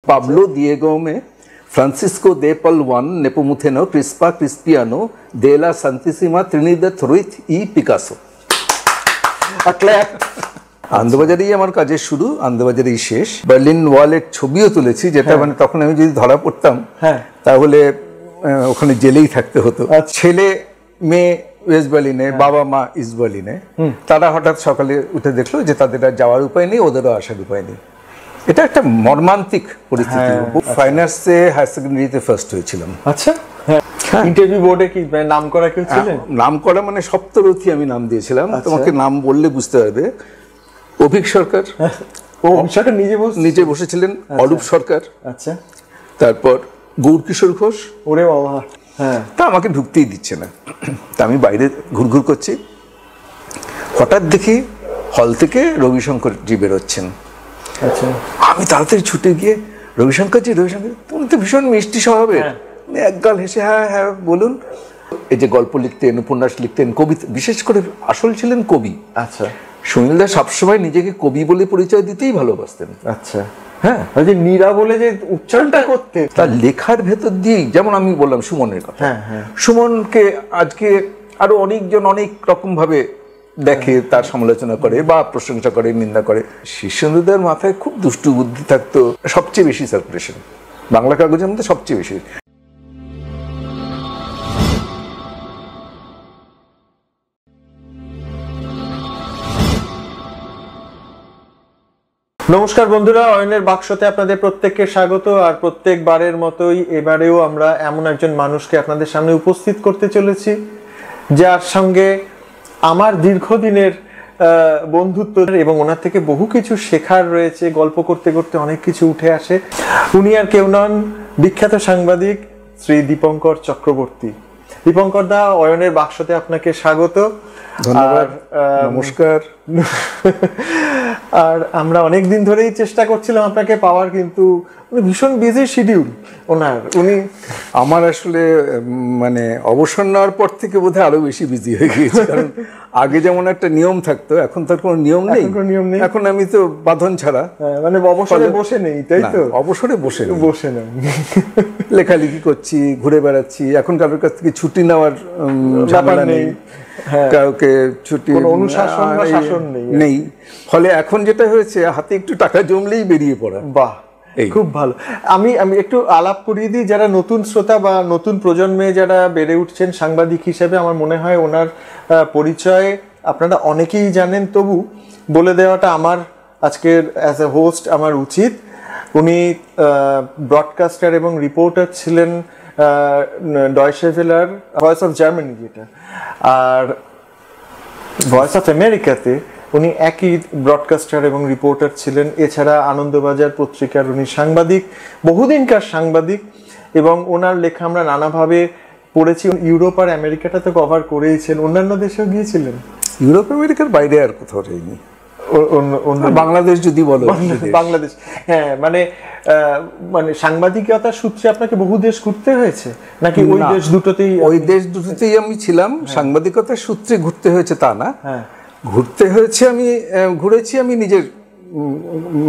Pablo Diego me Francisco de Palwan Nepomuceno Crispa Crispiano de la Santísima Trinidad Ruiz y Picasso. আনন্দবাজারেই আমার কাজের শুরু, আনন্দবাজারেই শেষ। Berlin ওয়ালের ছবিও তুলেছি, যেটা মানে তখন আমি যদি ধরা পড়তাম তাহলে ওখানে জেলেই থাকতে হতো। ছেলে মেয়ে ওয়েস্ট বার্লিনে, বাবা মা ইস্ট বার্লিনে। তারা হঠাৎ সকালে উঠে দেখলো যে তাদের আর যাওয়ার উপায় নেই, ওদেরও আসার উপায় নেই। এটা একটা মর্মান্তিক পরিস্থিতি। ফাইন আর্টসে হায়ার সেকেন্ডারিতে ফার্স্ট হয়েছিলাম। আচ্ছা, ইন্টারভিউ বোর্ডে কি নাম করা কেউ ছিলেন? নাম করা মানে সপ্তরথী আমি নাম দিয়েছিলাম। তোমাকে নাম বললে বুঝতে পারবে। অভিক সরকার, সরকার নিজে বসেছিলেন। অরূপ সরকার, আচ্ছা, তারপর গৌরকিশোর ঘোষ। ওরে বাবা, হ্যাঁ। তা আমাকে ঢুকতেই দিচ্ছে না। তা আমি বাইরে ঘুরঘুর করছি, হঠাৎ দেখি হল থেকে রবিশঙ্কর জি বেরোচ্ছেন। আচ্ছা, আমি তাড়াতাড়ি ছুটে গিয়ে রবিশঙ্কর জি, রবিশঙ্কর তুমি তো ভীষণ মিষ্টি স্বভাবের। একগাল হেসে হ্যাঁ হ্যাঁ বলুন। এই যে গল্প লিখতেন, উপন্যাস লিখতেন, কবিতা, বিশেষ করে আসল ছিলেন কবি। আচ্ছা, সুনীলদা সবসময় নিজেকে কবি বলে পরিচয় দিতেই ভালোবাসতেন। আচ্ছা, হ্যাঁ, যে নীরা বলে যে উচ্চারণটা করতে, তার লেখার ভেতর দিয়েই, যেমন আমি বললাম সুমনের কথা, সুমনকে আজকে আরো অনেকজন অনেক রকম ভাবে দেখে, তার সমালোচনা করে বা প্রশংসা করে, নিন্দা করে। শীর্ষেন্দুদার মাথায় খুব দুষ্টু বুদ্ধি থাকতো, সবচেয়ে বেশি সার্কুলেশন বাংলা কাগজের মধ্যে সবচেয়ে বেশি। নমস্কার বন্ধুরা, অয়নের বাক্সতে আপনাদের প্রত্যেককে স্বাগত। আর প্রত্যেকবারের মতোই এবারেও আমরা এমন একজন মানুষকে আপনাদের সামনে উপস্থিত করতে চলেছি, যার সঙ্গে আমার দীর্ঘদিনের বন্ধুত্ব এবং ওনার থেকে বহু কিছু শেখার রয়েছে। গল্প করতে করতে অনেক কিছু উঠে আসে। উনি আর কেউ নন, বিখ্যাত সাংবাদিক শ্রী দীপঙ্কর চক্রবর্তী। দীপঙ্কর দা, অয়নের বাক্সতে আপনাকে স্বাগত। ধন্যবাদ, নমস্কার। আর আমরা অনেকদিন ধরেই চেষ্টা করছিলাম আপনাকে পাওয়ার, কিন্তু ভীষণ বিজি শিডিউল ওনার। উনি আমার আসলে মানে অবসর নেওয়ার পর থেকে বোধহয় আরো বেশি বিজি হয়ে গিয়েছে। কারণ আগে যেমন একটা নিয়ম থাকতো, এখন তার কোনো নিয়ম নেই। এখন আমি তো বাঁধন ছাড়া, মানে অবসরে বসে নেই, তাই তো? অবসরে বসে নেই, লেখালেখি করছি, ঘুরে বেড়াচ্ছি। এখন কারোর কাছ থেকে ছুটি নেওয়ার ঝামেলা নেই, কাউকে ছুটি অনুশাসন বা শাসন নেই। ফলে এখন যেটা হয়েছে, হাতে একটু টাকা জমলেই বেরিয়ে পড়া। বাহ, খুব ভালো। আমি একটু আলাপ করিয়ে দিই, যারা নতুন শ্রোতা বা নতুন প্রজন্মে যারা বেড়ে উঠছেন সাংবাদিক হিসেবে। আমার মনে হয় ওনার পরিচয় আপনারা অনেকেই জানেন, তবু বলে দেওয়াটা আমার আজকের অ্যাজ এ হোস্ট আমার উচিত। উনি ব্রডকাস্টার এবং রিপোর্টার ছিলেন ডয়েচে ভেলার ভয়েস অফ জার্মানি যেটা, আর ভয়েস অফ আমেরিকাতে উনি একই ব্রডকাস্টার এবং রিপোর্টার ছিলেন। এছাড়া আনন্দবাজার পত্রিকার উনি সাংবাদিক, বহুদিনকার সাংবাদিক, এবং ওনার লেখা আমরা নানাভাবে পড়েছি। ইউরোপ আর আমেরিকাটা তো কভার করেইছেন, অন্যান্য দেশেও গিয়েছিলেন। ইউরোপ আমেরিকার বাইরে আর কোথাও যাইনি। বাংলাদেশ যদি বলো, বাংলাদেশ, হ্যাঁ, মানে সাংবাদিকতার সূত্রে আপনাকে বহু দেশ ঘুরতে হয়েছে নাকি ওই দেশ দুটোতেই? ওই দেশ দুটোতেই আমি ছিলাম। সাংবাদিকতার সূত্রে ঘুরতে হয়েছে তা না, ঘুরতে হয়েছে আমি ঘুরেছি আমি নিজের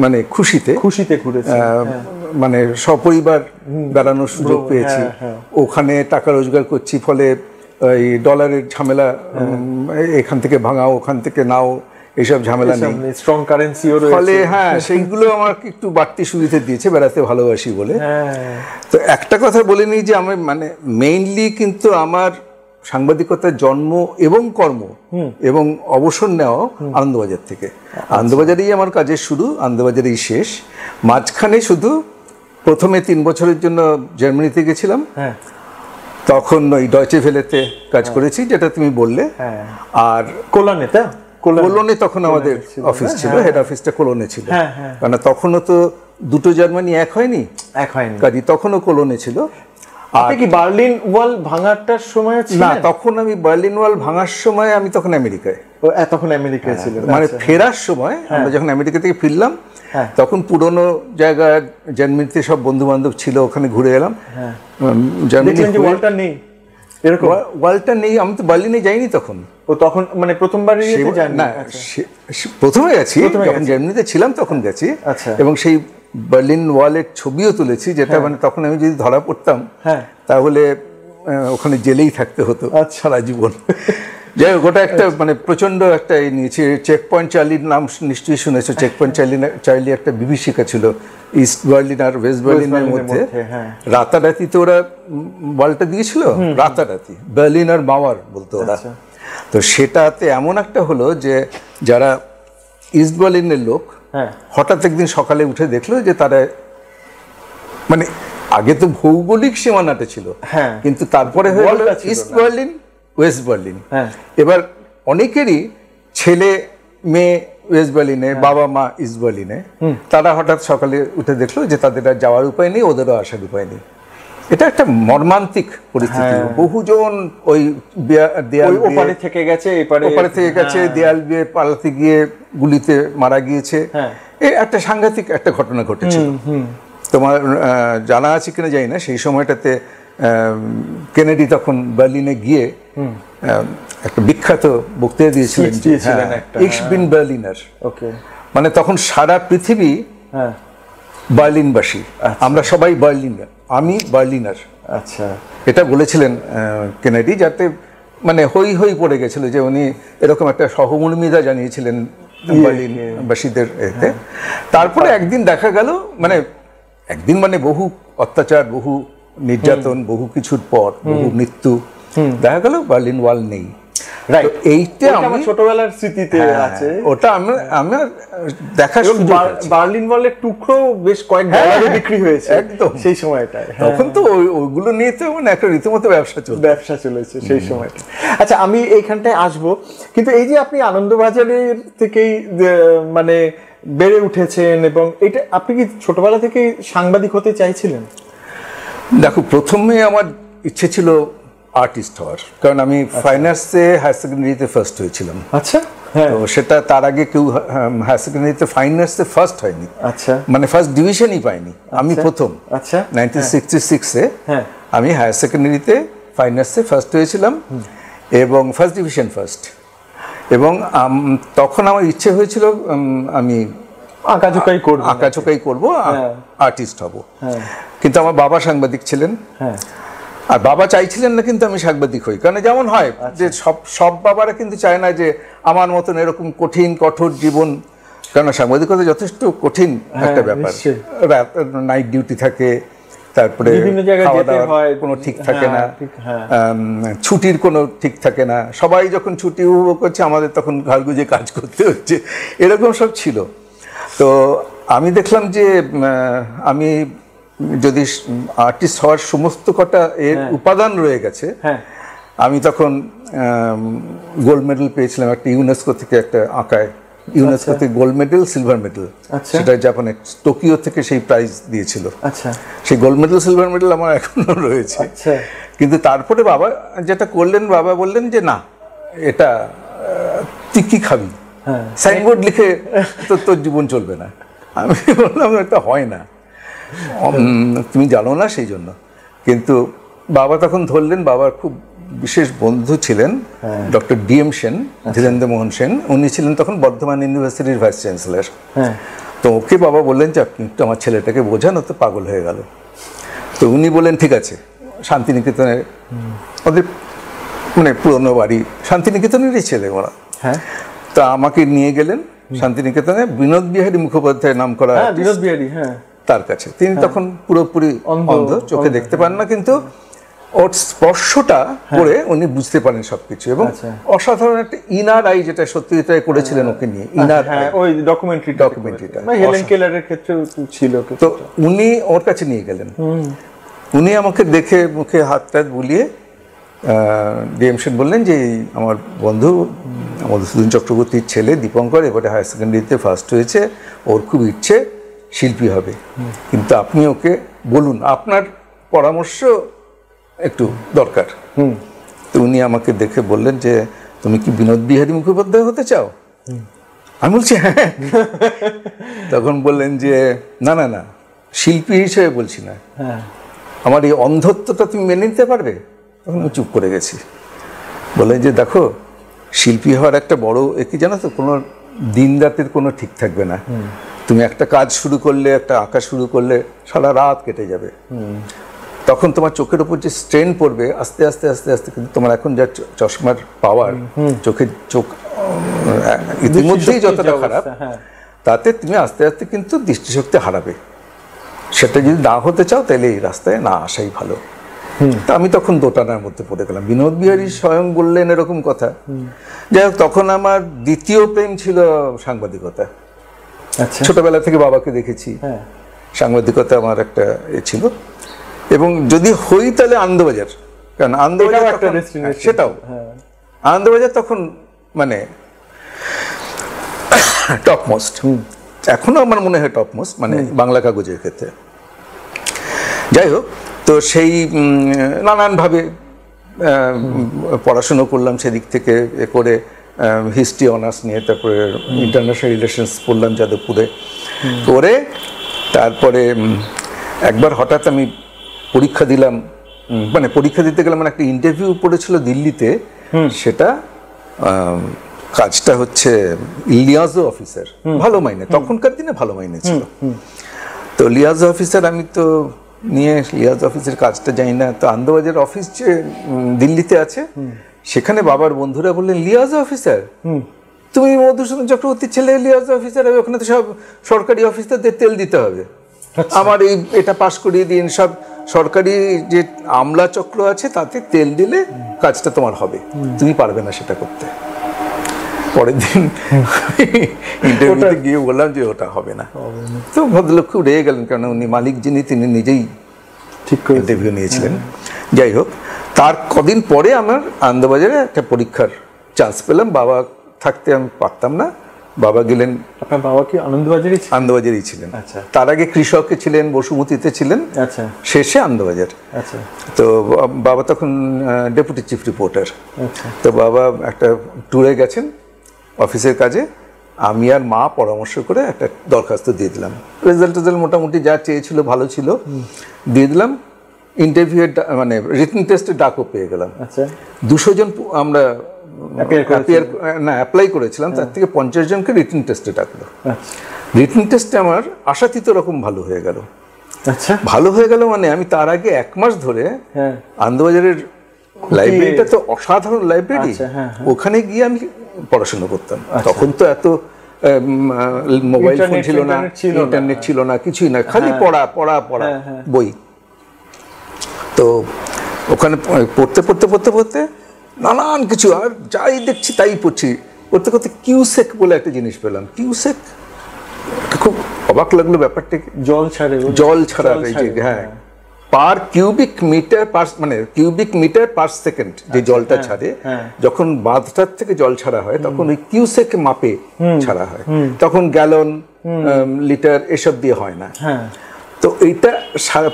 মানে খুশিতে ঘুরেছি, মানে সপরিবার বেড়ানোর সুযোগ পেয়েছি। ওখানে টাকা রোজগার করছি, ফলে ওই ডলারের ঝামেলা, এখান থেকে ভাঙাও ওখান থেকে নাও, এইসব ঝামেলা নেই। স্ট্রং কারেন্সিও রয়েছে, ফলে হ্যাঁ, সেইগুলো আমাকে একটু বাড়তি সুবিধা দিয়েছে, বেড়াতে ভালোবাসি বলে। তো একটা কথা বলে নিই যে আমি মানে মেইনলি কিন্তু আমার সাংবাদিকতার জন্ম এবং কর্ম এবং অবসর নেওয়া আনন্দবাজার থেকে। আনন্দবাজারেই আমার কাজের শুরু, আনন্দবাজারেই শেষ। মাঝখানে শুধু প্রথমে 3 বছরের জন্য জার্মানিতে গেছিলাম, তখন ওই ডয়েচে ভেলেতে কাজ করেছি, যেটা তুমি বললে। আর কোলনে তখন আমাদের অফিস ছিল, হেড অফিসটা কোলনে ছিল। কারণ তখনও তো দুটো জার্মানি এক হয়নি, কাজী তখনও কোলনে ছিল। আপনি কি বার্লিন ওয়াল ভাঙাটার সময় ছিলেন? না, তখন আমি বার্লিন ওয়াল ভাঙার সময় আমি তখন আমেরিকায়। তখন আমেরিকায় ছিলেন? মানে ফেরার সময় আমরা যখন আমেরিকা থেকে ফিরলাম, তখন পুরনো জায়গায় জার্মানিতে সব বন্ধু বান্ধব ছিল, ওখানে ঘুরে এলাম। ওয়ালটা নেই, এরকম ওয়ালটা নেই। আমি তো বার্লিনে যাইনি তখন। তখন মানে প্রথমবারই না, প্রথমে গেছি, যখন জার্মানিতে ছিলাম তখন গেছি। এবং সেই বার্লিন ওয়ালের ছবিও তুলেছি, যেটা মানে তখন আমি যদি ধরা পড়তাম তাহলে ওখানে জেলেই থাকতে হতো সারা জীবন। যাই হোক, ওটা একটা মানে প্রচন্ড একটা নিয়েছে। চেক পয়েন্ট চার্লির নাম নিশ্চয়ই শুনেছো। চেক পয়েন্ট চার্লি একটা বিভীষিকা ছিল ইস্ট বার্লিন আর ওয়েস্ট বার্লিনের মধ্যে। রাতারাতিতে ওরা বলটা দিয়েছিল, রাতারাতি বার্লিন আর মাওয়ার বলতো ওরা। তো সেটাতে এমন একটা হলো যে যারা ইস্ট বার্লিনের লোক হঠাৎ একদিন সকালে উঠে দেখলো যে তারা মানে আগে তো ভৌগোলিক সীমানাটা ছিল, কিন্তু তারপরে হয়ে গেল ইস্ট বার্লিন ওয়েস্ট বার্লিন। এবার অনেকেরই ছেলে মেয়ে ওয়েস্ট বার্লিনে, বাবা মা ইস্ট বার্লিনে, তারা হঠাৎ সকালে উঠে দেখলো যে তাদের আর যাওয়ার উপায় নেই, ওদেরও আসার উপায় নেই। এটা একটা মর্মান্তিক পরিস্থিতি। বহুজন ওই দেয়াল ওপারে থেকে গেছে, ওপারে থেকে গেছে, দেয়াল দিয়ে পালাতে গিয়ে গুলিতে মারা গিয়েছে। এই একটা সাংঘাতিক একটা ঘটনা ঘটেছিল। তোমার জানা আছে কিনা জানি না, সেই সময়টাতে কেনেডি তখন বার্লিনে গিয়ে একটা বিখ্যাত বক্তৃতা দিয়েছিলেন, ইশ বিন বার্লিনার। মানে তখন সারা পৃথিবী বার্লিনবাসী, আমরা সবাই বার্লিনার, আমি বার্লিনার। আচ্ছা, এটা বলেছিলেন কেনেডি, যাতে মানে হই হই পড়ে গেছিল যে উনি এরকম একটা সহমর্মিতা জানিয়েছিলেন বার্লিনবাসীদের এতে। তারপরে একদিন দেখা গেল, মানে একদিন মানে বহু অত্যাচার, বহু নির্যাতন, বহু কিছুর পর বহু মৃত্যু, দেখা গেল বার্লিন ওয়াল নেই। এইটা আমার ছোটবেলার স্মৃতিতে আছে। ওটা আমার দেখার সুযোগ আছে। বার্লিন ওয়ালের টুকরো বেশ কয়েক ডলারে বিক্রি হয়েছে একদম সেই সময়টায়। তখন তো ওইগুলো নিয়ে তো মানে একটা রীতিমতো ব্যবসা চলেছে সেই সময়টা। আচ্ছা, আমি এইখানটায় আসবো, কিন্তু এই যে আপনি আনন্দবাজারের থেকেই মানে বেড়ে উঠেছেন, এবং এটা আপনি কি ছোটবেলা থেকেই সাংবাদিক হতে চাইছিলেন? দেখো, প্রথমে আমার ইচ্ছে ছিল আর্টিস্ট হওয়ার, কারণ আমি ফাইন আর্টসে হায়ার সেকেন্ডারিতে ফার্স্ট হয়েছিলাম। আচ্ছা, তো সেটা তার আগে কেউ হায়ার সেকেন্ডারিতে ফাইন আর্টসে ফার্স্ট হয়নি। আচ্ছা, মানে ফার্স্ট ডিভিশনই পাইনি, আমি প্রথম। আচ্ছা, 1966-এ আমি হায়ার সেকেন্ডারিতে ফাইন আর্টসে ফার্স্ট হয়েছিলাম এবং ফার্স্ট ডিভিশন ফার্স্ট। এবং তখন আমার ইচ্ছে হয়েছিল আমি আঁকাঝোঁকাই করবো, আর্টিস্ট হব। কিন্তু আমার বাবা সাংবাদিক ছিলেন, আর বাবা চাইছিলেন না কিন্তু আমি সাংবাদিক হই। কারণ যেমন হয় যে সব বাবারা কিন্তু চায় না যে আমার মতন এরকম কঠিন কঠোর জীবন, কারণ সাংবাদিকতা যথেষ্ট কঠিন একটা ব্যাপার। নাইট ডিউটি থাকে, তারপরে খাওয়া দাওয়ার কোনো ঠিক থাকে না, ছুটির কোনো ঠিক থাকে না। সবাই যখন ছুটি উপভোগ করছে, আমাদের তখন ঘাড় গুঁজে কাজ করতে হচ্ছে, এরকম সব ছিল। তো আমি দেখলাম যে আমি যদি আর্টিস্ট হওয়ার সমস্ত কটা এর উপাদান রয়ে গেছে। আমি তখন গোল্ড মেডেল পেয়েছিলাম একটা ইউনেস্কো থেকে, একটা আঁকায় ইউনেস্কো থেকে গোল্ড মেডেল, সিলভার মেডেল, সেটা জাপানে টোকিও থেকে সেই প্রাইজ দিয়েছিল। সেই গোল্ড মেডেল সিলভার মেডেল আমার এখনো রয়েছে। কিন্তু তারপরে বাবা যেটা করলেন, বাবা বললেন যে না, এটা তুই কি খাবি, সাইনবোর্ড লিখে তোর জীবন চলবে না। আমি বললাম এটা হয় না, তুমি জানো না, সেই জন্য। কিন্তু বাবা তখন ধরলেন, বাবার খুব বিশেষ বন্ধু ছিলেন ডক্টর ডিএম সেন, ধীরেন্দ্র মোহন সেন, উনি ছিলেন তখন বর্ধমান ইউনিভার্সিটির ভাইস চ্যান্সেলর। তো ওকে বাবা বললেন যে আপনি একটু আমার ছেলেটাকে বোঝান, ও তো পাগল হয়ে গেল। তো উনি বললেন ঠিক আছে, শান্তিনিকেতনে ওদের মানে পুরনো বাড়ি, শান্তিনিকেতনেরই ছেলে ওরা। তা আমাকে নিয়ে গেলেন শান্তিনিকেতনে বিনোদ বিহারী মুখোপাধ্যায় নাম করা বিনোদ বিহারী, তার কাছে। তিনি তখন পুরোপুরি অন্ধ, চোখে দেখতে পান না, কিন্তু ওর স্পর্শটা করে উনি বুঝতে পারেন সবকিছু। এবং অসাধারণ একটা ইনার আই, যেটা সত্যজিৎ করেছিলেন ওকে নিয়ে, ইনার ওই ডকুমেন্টারিটা হেলেন কেলারের ক্ষেত্রে ছিল। তো উনি ওর কাছে নিয়ে গেলেন, উনি আমাকে দেখে মুখে হাত টাত বুলিয়ে ডিএম সেন বললেন যে আমার বন্ধু মধুসূদন চক্রবর্তীর ছেলে দীপঙ্কর এবারে হায়ার সেকেন্ডারিতে ফার্স্ট হয়েছে, ওর খুব ইচ্ছে শিল্পী হবে, কিন্তু আপনি ওকে বলুন, আপনার পরামর্শ একটু দরকার। তো উনি আমাকে দেখে বললেন যে তুমি কি বিনোদ বিহারী মুখোপাধ্যায় হতে চাও? আমি বলছি হ্যাঁ। তখন বললেন যে না না না, শিল্পী হিসেবে বলছি না, আমার এই অন্ধত্বটা তুমি মেনে নিতে পারবে? তখন আমি চুপ করে গেছি। বললেন যে দেখো, শিল্পী হওয়ার একটা বড় কি জানো তো, কোনো দিন রাতের কোনো ঠিক থাকবে না, তুমি একটা কাজ শুরু করলে, একটা আঁকা শুরু করলে সারা রাত কেটে যাবে। তখন তোমার চোখের উপর যে স্ট্রেন পড়বে আস্তে আস্তে আস্তে আস্তে, কিন্তু তোমার এখন যা চশমার পাওয়ার, চোখ ইতিমধ্যেই যতটা খারাপ, তাতে তুমি আস্তে আস্তে কিন্তু দৃষ্টিশক্তি হারাবে। সেটা যদি না হতে চাও তাহলে এই রাস্তায় না আসাই ভালো। তা আমি তখন দোটানার মধ্যে পড়ে গেলাম। বিনোদ বিহারী স্বয়ং বললেন এরকম কথা। যাই হোক, তখন আমার দ্বিতীয় প্রেম ছিল সাংবাদিকতা। ছোটবেলা থেকে বাবাকে দেখেছি, সাংবাদিকতা আমার একটা ছিল। এবং যদি হই তাহলে আনন্দবাজার, কারণ আনন্দবাজার সেটাও, আনন্দবাজার তখন মানে টপ মোস্ট, এখনো আমার মনে হয় টপ মোস্ট, মানে বাংলা কাগজের ক্ষেত্রে। যাই হোক, তো সেই নানানভাবে পড়াশুনো করলাম সেদিক থেকে করে, হিস্ট্রি অনার্স নিয়ে, তারপরে ইন্টারন্যাশনাল রিলেশনস পড়লাম যাদবপুরে করে। তারপরে একবার হঠাৎ আমি পরীক্ষা দিলাম, মানে পরীক্ষা দিতে গেলাম, মানে একটা ইন্টারভিউ পড়েছিল দিল্লিতে, সেটা কাজটা হচ্ছে লিয়াজো অফিসার, ভালো মাইনে, তখনকার দিনে ভালো মাইনে ছিল। তো লিয়াজো অফিসার, আমি তো নিয়ে লিয়াজো অফিসের কাজটা জানি না। তো আনন্দবাজার অফিস যে দিল্লিতে আছে, সেখানে বাবার বন্ধুরা বললেন, লিয়াজো অফিসার, তুমি মধুসূদন চক্রবর্তীর ছেলে, লিয়াজো অফিসার হবে, ওখানে তো সব সরকারি অফিসারদের তেল দিতে হবে, আমার এটা পাস করিয়ে দিন। সব সরকারি যে আমলা চক্র আছে তাতে তেল দিলে কাজটা তোমার হবে, তুমি পারবে না সেটা করতে। পরের দিন ইন্টারভিউতে গিয়ে বললাম যে ওটা হবে না। তো ভদ্রলোক খুব রেগে গেলেন, কারণ উনি মালিক যিনি, তিনি নিজেই ঠিক করে ইন্টারভিউ নিয়েছিলেন। যাই হোক, তার কদিন পরে আমার আনন্দবাজারে একটা পরীক্ষার চান্স পেলাম। বাবা থাকতে আমি পারতাম না, বাবা গেলেন। আপনার বাবা কি আনন্দবাজারই ছিলেন? তার আগে কৃষকে ছিলেন, বসুমতীতে ছিলেন, শেষে আনন্দবাজার। তো বাবা তখন ডেপুটি চিফ রিপোর্টার। তো বাবা একটা ট্যুরে গেছেন অফিসের কাজে, আমি আর মা পরামর্শ করে একটা দরখাস্ত দিয়ে দিলাম। রেজাল্ট মোটামুটি যা চেয়েছিল ভালো ছিল, দিয়ে দিলাম। ইন্টারভিউয়ের মানে রিটেন টেস্টের ডাকও পেয়ে গেলাম। 200 জন আমরা অ্যাপ্লাই করেছিলাম, তার থেকে 50 জনকে রিটেন টেস্টে ডাকলো। রিটেন টেস্টে আমার আশাতীত রকম ভালো হয়ে গেল। ভালো হয়ে গেল মানে আমি তার আগে 1 মাস ধরে আনন্দবাজারের লাইব্রেরিটা তো অসাধারণ লাইব্রেরি, ওখানে গিয়ে আমি পড়াশোনা করতাম। তখন তো এত মোবাইল ফোন ছিল না, ইন্টারনেট ছিল না, কিছুই না, খালি পড়া পড়া পড়া, বই। তো ওখানে পড়তে পড়তে পড়তে পড়তে নানান কিছু, আর যাই দেখছি তাই পড়ছি। করতে করতে কিউসেক বলে একটা জিনিস পেলাম। কিউসেক খুব অবাক লাগলো ব্যাপারটা। জল ছাড়া, হ্যাঁ, পার কিউবিক মিটার মানে কিউবিক মিটার পার সেকেন্ড যে জলটা ছাড়ে, যখন বাঁধটার থেকে জল ছাড়া হয় তখন ওই কিউসেক মাপে ছাড়া হয়, তখন গ্যালন, লিটার এসব দিয়ে হয় না। তো এইটা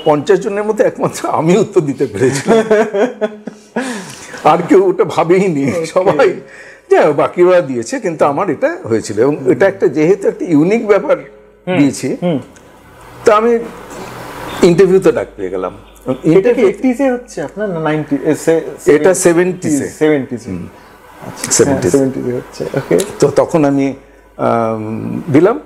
50 জনের মধ্যে একমাত্র আমি উত্তর দিতে পেরেছিলাম, আর কেউ ওটা ভাবেইনি, সবাই বাকিরা দিয়েছে, কিন্তু আমার এটা হয়েছিল। এবং এটা একটা যেহেতু একটা ইউনিক ব্যাপার দিয়েছি, তো আমি ইন্টারভিউতে ডাক পেয়ে গেলাম। এটা কি 80s এ হচ্ছে আপনার না 90s এ? এটা 70s এ। 70s এ, আচ্ছা 70s এ হচ্ছে। ওকে, তো তখন আমি দিলাম,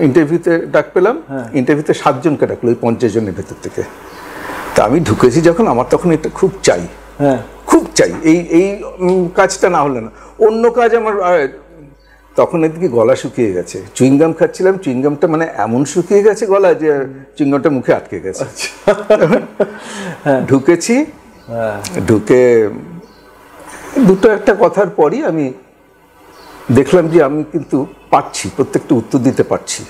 ইন্টারভিউতে ডাক পেলাম। ইন্টারভিউতে 7 জনকে ডাকলো ওই 50 জনের ভেতর থেকে। তা আমি ঢুকেছি যখন, আমার তখন এটা খুব চাই, খুব চাই, এই কাজটা না হলে না, অন্য কাজ আমার। তখন এদিকে গলা শুকিয়ে গেছে, চুইংগাম খাচ্ছিলাম, চুইংগামটা মানে এমন শুকিয়ে গেছে গলা যে চুইংগামটা মুখে আটকে গেছে। ঢুকেছি, ঢুকে দুটো একটা কথার পরই আমি দেখলাম যে আমি কিন্তু পারছি, প্রত্যেকটা উত্তর দিতে পারছি।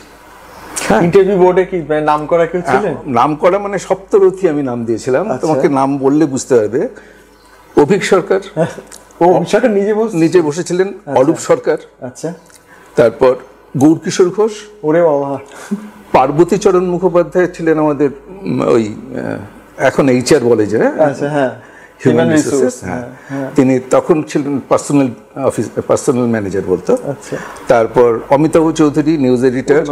ইন্টারভিউ বোর্ডে কি নাম করা কেউ ছিলেন? নাম করা মানে সপ্তরথী আমি নাম দিয়েছিলাম। তোমাকে নাম বললে বুঝতে পারবে। অভিক সরকার, নিজে বসেছিলেন, অরূপ সরকার, আচ্ছা, তারপর গৌরকিশোর ঘোষ, ওরে বাবা, পার্বতী চরণ মুখোপাধ্যায় ছিলেন আমাদের ওই এখন HR বলে যে হিউম্যান রিসোর্সেস, তিনি তখন ছিলেন পার্সোনাল ম্যানেজার বলতো। তারপর অমিতাভ চৌধুরী নিউজ এডিটর,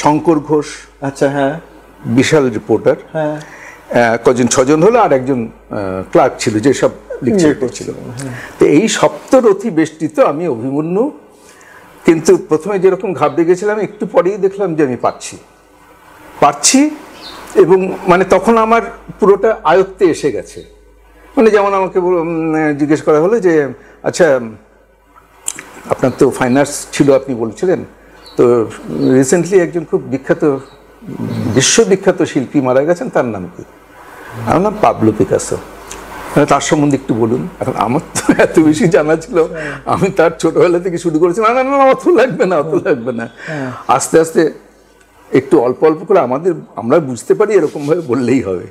শঙ্কর ঘোষ, আচ্ছা হ্যাঁ, বিশাল রিপোর্টার, কজন 6 জন হলো, আর একজন ক্লার্ক ছিল যে সব লিখছিল। তো এই সপ্তরথী বেষ্টিত আমি অভিমন্যু কিন্তু প্রথমে যেরকম ঘাবড়ে গেছিলাম, একটু পরেই দেখলাম যে আমি পারছি এবং মানে তখন আমার পুরোটা আয়ত্তে এসে গেছে। মানে যেমন আমাকে জিজ্ঞেস করা হলো যে আচ্ছা আপনার তো ফাইন আর্টস ছিল আপনি বলছিলেন, তো রিসেন্টলি একজন খুব বিখ্যাত বিশ্ববিখ্যাত শিল্পী মারা গেছেন, তার নাম কি? আমার নাম পাবলো পিকাসো। তার সম্বন্ধে একটু বলুন। এখন আমার তো এত বেশি জানা ছিল, আমি তার ছোটবেলা থেকে শুরু করেছি, না না না অত লাগবে না, অত লাগবে না। আস্তে আস্তে একটু অল্প অল্প করে আমরা বুঝতে পারি এরকম ভাবে বললেই হবে।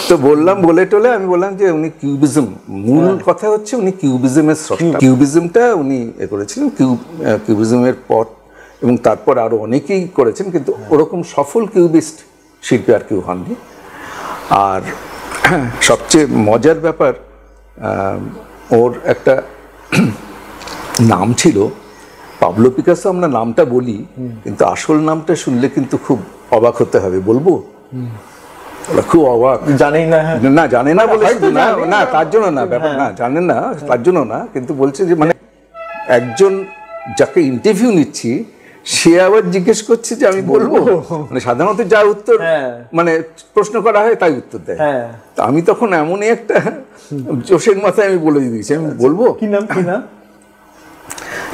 তো বললাম, বলে টলে আমি বললাম যে উনি কিউবিজম, মূল কথা হচ্ছে উনি কিউবিজমের স্রষ্টা। কিউবিজমটা উনি করেছিলেন, কিউবিজমের পর এবং তারপর আরো অনেকেই করেছেন, কিন্তু ওরকম সফল কিউবিস্ট শিল্পী আর কেউ হননি। আর সবচেয়ে মজার ব্যাপার, ওর একটা নাম ছিল পাবলো পিকাসো। আমরা নামটা বলি, কিন্তু আসল নামটা শুনলে কিন্তু খুব অবাক হতে হবে। বলবো? ওরা খুব অবাক, জানেই না। না জানে না বলে না, তার জন্য না, ব্যাপার না, জানেন না তার জন্য না, কিন্তু বলছে যে মানে একজন যাকে ইন্টারভিউ নিচ্ছি সে আবার জিজ্ঞেস করছে যে আমি বলবো, মানে সাধারণত যা উত্তর মানে প্রশ্ন করা হয় তাই উত্তর দেয়। আমি তখন এমনই একটা জোশের মাথায় আমি বলে দিয়েছি আমি বলবো। কি নাম?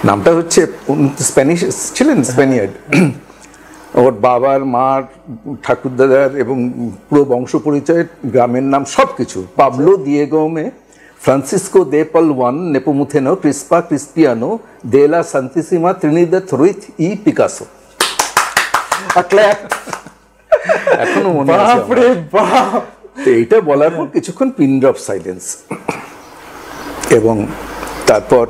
নামটা হচ্ছে, স্প্যানিশ ছিলেন, স্প্যানিয়ার্ড। ওর বাবার, মার, ঠাকুরদাদার এবং পুরো বংশ পরিচয়ের, গ্রামের নাম সবকিছু পাবলো দিয়েগোমে ফ্রান্সিসকো দে পালওয়ান নেপোমুথেনো ক্রিস্পা ক্রিস্পিয়ানো দে লা সান্তিসিমা ত্রিনিদাদ রুইস ই পিকাসো। এখনো মনে আছে। তো এইটা বলার পর কিছুক্ষণ পিন ড্রপ সাইলেন্স, এবং তারপর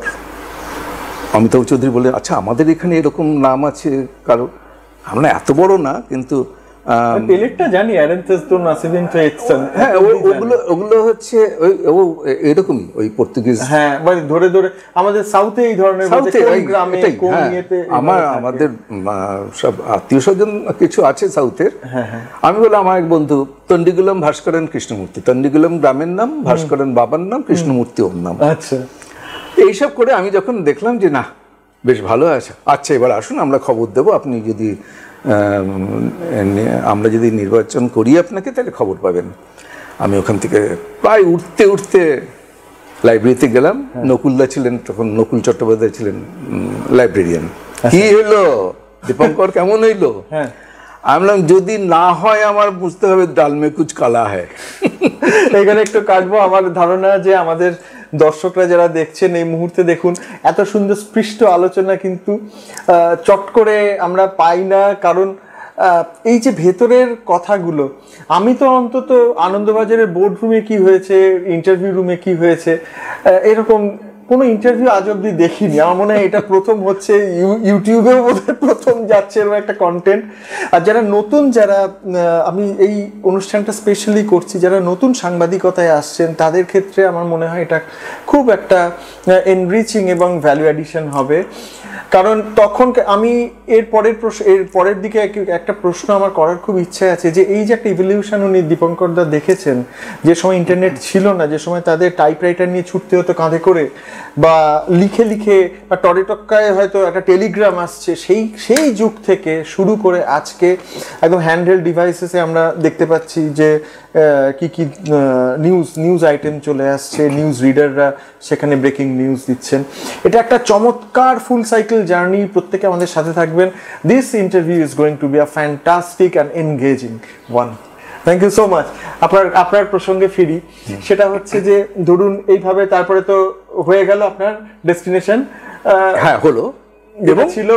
অমিতাভ চৌধুরী বলে আচ্ছা আমাদের এখানে এরকম নাম আছে কারো? আমরা এত বড় না, কিন্তু পেলেটটা জানি, অ্যারেন্থেস দো নাসিমেন্টো এক্সেল। হ্যাঁ, ওগুলো হচ্ছে এরকমই, ওই পর্তুগিজ। হ্যাঁ, মানে ধরে ধরে আমাদের সাউথে এই ধরনের গ্রামে আমাদের সব আত্মীয় স্বজন কিছু আছে সাউথের। আমি বললাম, আমার এক বন্ধু তন্ডিগুলম ভাস্করন কৃষ্ণমূর্তি, তন্ডিগুলম গ্রামের নাম, ভাস্করন বাবার নাম, কৃষ্ণমূর্তি ওর নাম। আচ্ছা, এইসব করে আমি যখন দেখলাম যে না বেশ ভালো আছে, আচ্ছা এবার আসুন আমরা খবর দেবো, আপনি যদি আমরা যদি নির্বাচন করি আপনাকে তাহলে খবর পাবেন। আমি ওখান থেকে প্রায় উঠতে উঠতে লাইব্রেরিতে গেলাম। নকুলদা ছিলেন তখন, নকুল চট্টোপাধ্যায় ছিলেন লাইব্রেরিয়ান। কি হলো দীপঙ্কর, কেমন হইলো? আমি বললাম যদি না হয় আমার বুঝতে হবে ডাল মে কুছ কালা হ্যায়। এখানে একটু কাটবো। আমার ধারণা যে আমাদের দর্শকরা যারা দেখছেন এই মুহূর্তে দেখুন এত সুন্দর স্পৃষ্ট আলোচনা কিন্তু চট করে আমরা পাই না, কারণ এই যে ভেতরের কথাগুলো, আমি তো অন্তত আনন্দবাজারের বোর্ড রুমে কি হয়েছে, ইন্টারভিউ রুমে কি হয়েছে, এরকম কোনো ইন্টারভিউ আজ অব্দি দেখিনি। আমার মনে হয় এটা প্রথম হচ্ছে, ইউটিউবেও বোধহয় প্রথম যাচ্ছে এরকম একটা কন্টেন্ট। আর যারা নতুন, যারা আমি এই অনুষ্ঠানটা স্পেশালি করছি, যারা নতুন সাংবাদিকতায় আসছেন তাদের ক্ষেত্রে আমার মনে হয় এটা খুব একটা এনরিচিং এবং ভ্যালু অ্যাডিশন হবে। কারণ তখন আমি এর পরের দিকে একটা প্রশ্ন আমার করার খুব ইচ্ছে আছে, যে এই যে একটা ইভলিউশন উনি দীপঙ্কর দা দেখেছেন, যে সময় ইন্টারনেট ছিল না, যে সময় তাদের টাইপরাইটার নিয়ে ছুটতে হতো কাঁধে করে, বা লিখে লিখে বা টরেটক্কায় হয়তো একটা টেলিগ্রাম আসছে, সেই যুগ থেকে শুরু করে আজকে একদম হ্যান্ডহেল্ড ডিভাইসেসে আমরা দেখতে পাচ্ছি যে কি কি নিউজ আইটেম চলে আসছে, নিউজ রিডাররা সেখানে ব্রেকিং নিউজ দিচ্ছেন। এটা একটা চমৎকার ফুল সাইকেল জার্নি। প্রত্যেকে আমাদের সাথে থাকবেন। This interview is going to be a fantastic and engaging one. Thank you so much. আপনার প্রসঙ্গে ফিরি, সেটা হচ্ছে যে ধরুন এইভাবে তারপরে তো হয়ে গেল আপনার ডেস্টিনেশন। হ্যাঁ হলো, এবং ছিল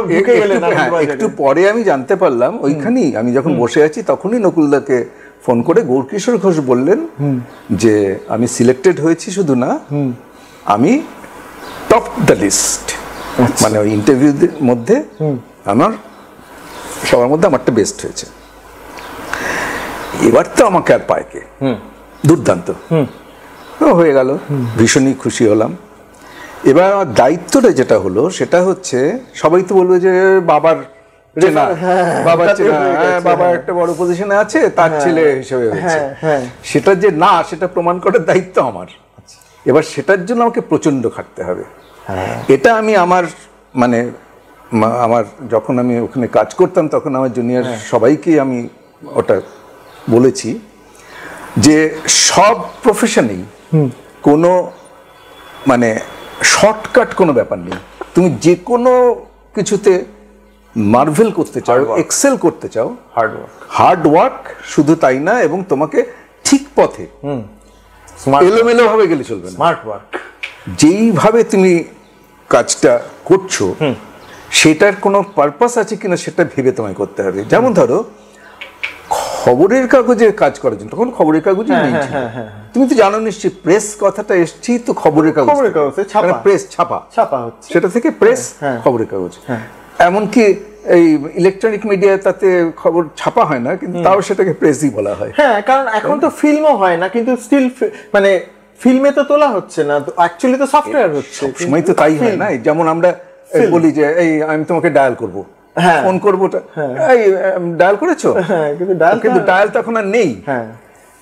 একটু পরে আমি জানতে পারলাম, ওইখানেই আমি যখন বসে আছি তখনই নকুলদাকে ফোন করে গৌরকিশোর ঘোষ বললেন যে আমি সিলেক্টেড হয়েছি, শুধু না আমি টপ দ্য লিস্ট, মানে ওই ইন্টারভিউদের মধ্যে আমার সবার মধ্যে আমারটা বেস্ট হয়েছে। এবার তো আমাকে আর পায় কে, দুর্দান্ত হয়ে গেল, ভীষণই খুশি হলাম। এবার আমার দায়িত্বটা যেটা হলো সেটা হচ্ছে, সবাই তো বলবে যে বাবার চেনা, বাবা একটা বড় পজিশনে আছে, তার ছেলে হিসেবে হয়েছে, সেটা যে না সেটা প্রমাণ করার দায়িত্ব আমার। এবার সেটার জন্য আমাকে প্রচন্ড খাটতে হবে। এটা আমি আমার মানে আমার যখন আমি ওখানে কাজ করতাম তখন আমার জুনিয়র সবাইকে আমি ওটা বলেছি যে সব প্রফেশনেই কোনো মানে শর্টকাট কোনো ব্যাপার নেই। তুমি যে কোনো কিছুতে মার্ভেল করতে চাও, এক্সেল করতে চাও, হার্ড ওয়ার্ক শুধু তাই না, এবং তোমাকে ঠিক পথে এলোমেলো ভাবে গেলে চলবে না। স্মার্ট ওয়ার্ক, যেইভাবে তুমি কাজটা করছো সেটার কোনো পারপাস আছে কিনা সেটা ভেবে তোমায় করতে হবে। যেমন ধরো খবরের কাগজে কাজ করার জন্য তখন খবরের কাগজে নেই, তুমি তো জানো নিশ্চয়ই প্রেস কথাটা এসছি তো খবরের কাগজ, প্রেস ছাপা হচ্ছে, সেটা থেকে প্রেস খবরের কাগজ। এমনকি এই ইলেকট্রনিক মিডিয়া তাতে খবর ছাপা হয় না, কিন্তু তাও সেটাকে প্রেসই বলা হয়। হ্যাঁ, কারণ এখন তো ফিল্মও হয় না, কিন্তু স্টিল মানে ফিল্মে তো তোলা হচ্ছে না, অ্যাকচুয়ালি তো সফটওয়্যার হচ্ছে, সময় তো তাই হয় না। যেমন আমরা বলি যে এই আমি তোমাকে ডায়াল করবো, ফোন করবো, এই ডায়াল করেছো, কিন্তু ডায়াল তো এখন আর নেই,